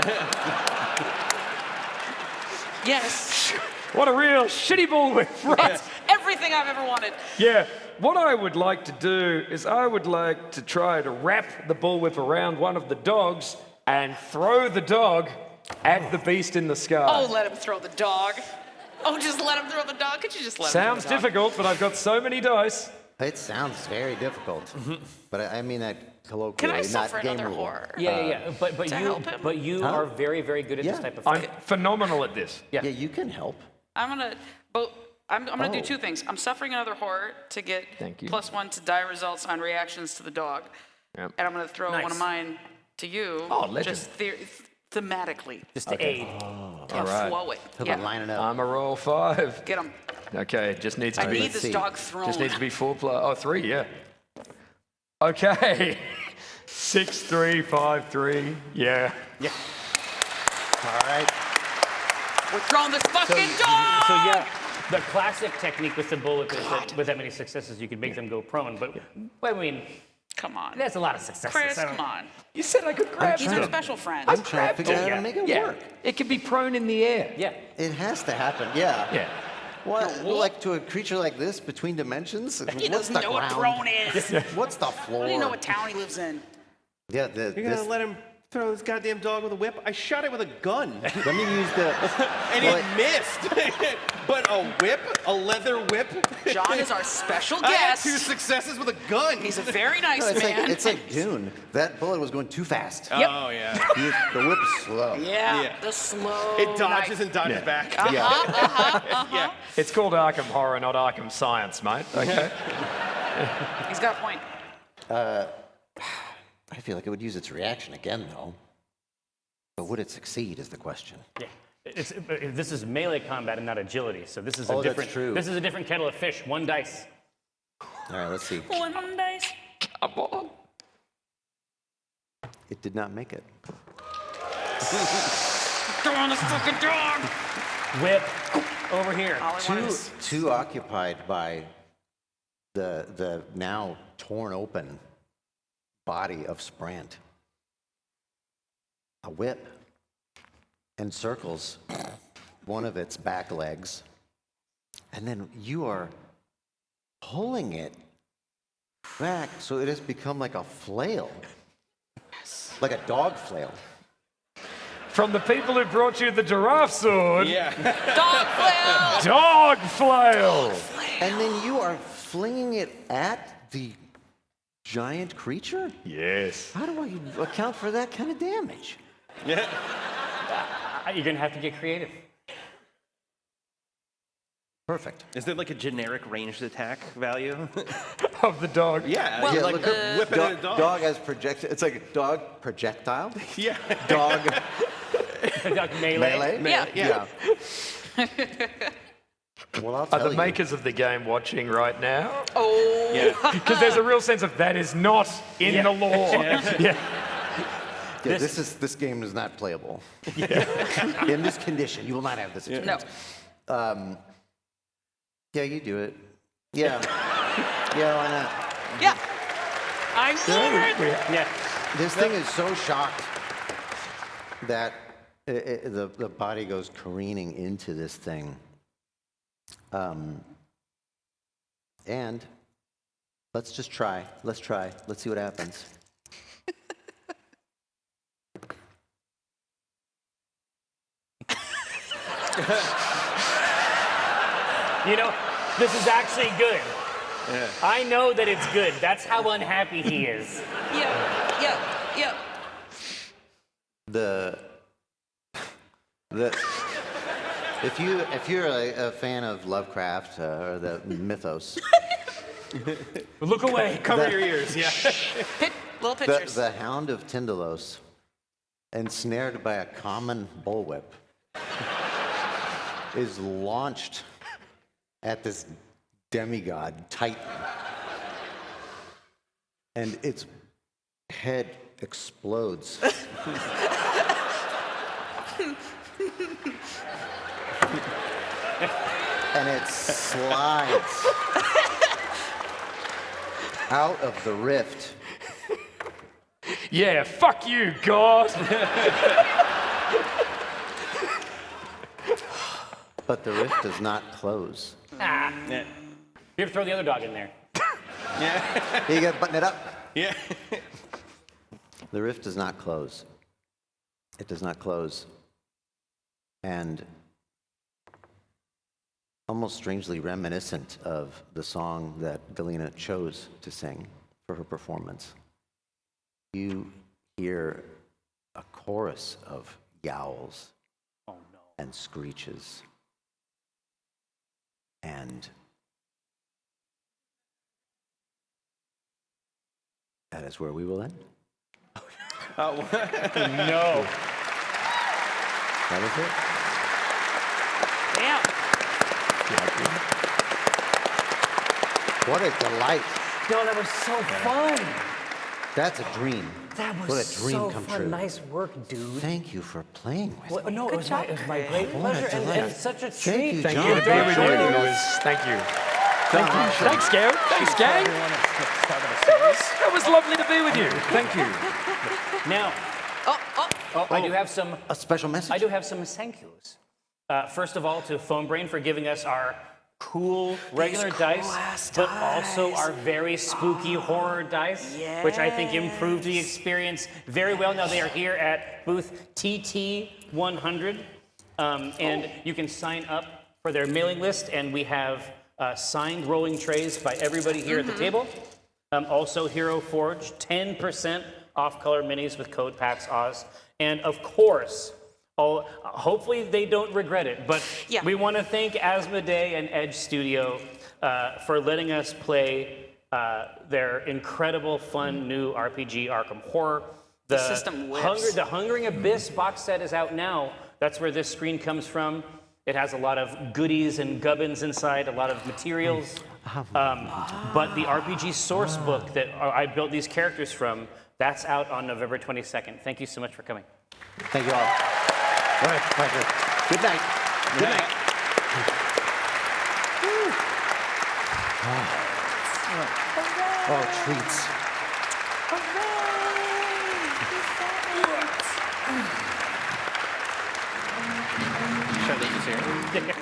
Yes. What a real shitty bullwhip. Right. It's everything I've ever wanted. Yeah. What I would like to do is I would like to try to wrap the bullwhip around one of the dogs and throw the dog at the beast in the sky. Oh, let him throw the dog. Oh, just let him throw the dog. Could you just let Sounds him throw the dog? difficult, but I've got so many dice. It sounds very difficult. But I mean that colloquially, Can I not suffer game another rule. horror? Yeah. But to help him? you are very, very good at this Yeah. type of I'm fight. phenomenal at this. Yeah, you can help. I'm gonna, I'm gonna do Oh. two things. I'm suffering another horror to get Thank you. +1 to die results on reactions to the dog, Yep. and I'm gonna throw one Nice. of mine to you. Oh, legend. Just thematically. Just to aid. Yeah, right. flow it. How Yeah. about lining up? I'm a roll 5. Get him. Okay, just needs to I be need this see. dog thrown. just needs to be 4 plus. Oh, 3, yeah. Okay. 6, 3, 5, 3. Yeah. All right. We're throwing this fucking dog! So yeah, the classic technique with the bullwhip is that with that many successes, you can make them go prone. But I mean, Come on. that's a lot of successes. Chris, I don't- come on. You said I could grab He's it. our special friend. I'm trying to figure out how to make it Yeah. work. It can be prone in the air. Yeah. It has to happen. Yeah. Yeah. What? Like to a creature like this between dimensions? He What's doesn't the know what ground? prone is. What's the floor? I don't even know what town he lives in. Yeah. You're gonna let him throw this goddamn dog with a whip? I shot it with a gun, Let me use the. and Well, it missed. But a whip, a leather whip. John is our special I had guest. 2 successes with a gun. He's a very nice No, it's man. like it's like Dune. That bullet was going too fast. Yep. Oh yeah. The whip is slow. yeah, Yeah. the slow It dodges knife. and dodges back. Yeah. It's called Arkham Horror, not Arkham Science, mate. Okay. He's got a point. I feel like it would use its reaction again, though. But would it succeed? Is the question. Yeah. This is melee combat and not agility, so this is a Oh, that's different. true. This is a different kettle of fish. 1 dice. All right. Let's see. One dice. Come on. It did not make it. Throw on this fucking dog. Whip over here. All I want is Too occupied by the now torn open body of Sprant. A whip encircles one of its back legs, and then you are pulling it back so it has become like a flail, like a dog flail. From the people who brought you the giraffe sword, Yeah. dog flail. dog flail. And then you are flinging it at the giant creature? Yes. How do I account for that kind of damage? Yeah. You're gonna have to get creative. Perfect. Is there like a generic ranged attack value? Of the dog. Yeah. Well, Yeah, like look a whipping at a dog. Dog as projectile. It's like dog projectile. Yeah. Dog Melee. melee. Yeah. Well, I'll Are tell the you. makers of the game watching right now? Oh. Yeah. Because there's a real sense of that is not in the law. Yeah. Yeah, this game is not playable. In this condition, you will not have this No. experience. Yeah, you do it. Yeah. Yeah, why not? Yeah. I love it. Yeah. This thing is so shocked that the body goes careening into this thing. And let's just try. Let's try. Let's see what happens. You know, this is actually good. I know that it's good. That's how unhappy he is. Yeah. If you're a fan of Lovecraft or the mythos, Look away. Cover your ears. Yeah. Little pictures. the Hound of Tyndalos ensnared by a common bullwhip, is launched at this demigod, Titan. And its head explodes. And it slides out of the rift. Yeah, fuck you, God. But the rift does not close. You ever throw the other dog in there? You gotta button it up. Yeah. The rift does not close. It does not close. And almost strangely reminiscent of the song that Galena chose to sing for her performance, you hear a chorus of yowls and screeches. And that is where we will end. No. That is it. Yeah. What a delight. No, that was so fun. That's a dream. That was What a dream so come fun. true. Nice work, dude. Thank you for playing with me. Well, no, it was my great What a pleasure and delight. such a treat. Thank you, Thank John, you to for be with you. joining It us. was, thank you. John, Thanks, Gail. Thanks, gang. That was lovely to be with you. Thank you. Now, I do have some. a special message. I do have some thank yous. First of all, to Phone Brain for giving us our cool regular dice, but also our very spooky horror dice, which I think improved the experience very well. Now they are here at booth TT100, and you can sign up for their mailing list, and we have signed rolling trays by everybody here at the table. Also, Hero Forge, 10% off color minis with code PAX Aus, and of course, hopefully they don't regret it, but we want to thank Asmodee and Edge Studio for letting us play their incredible, fun new RPG, Arkham Horror. The system whips. The Hungering Abyss box set is out now. That's where this screen comes from. It has a lot of goodies and gubbins inside, a lot of materials. But the RPG source book that I built these characters from, that's out on November 22nd. Thank you so much for coming. Thank you all. What a pleasure. Good night. Good night. Oh, treats. Should I leave this here?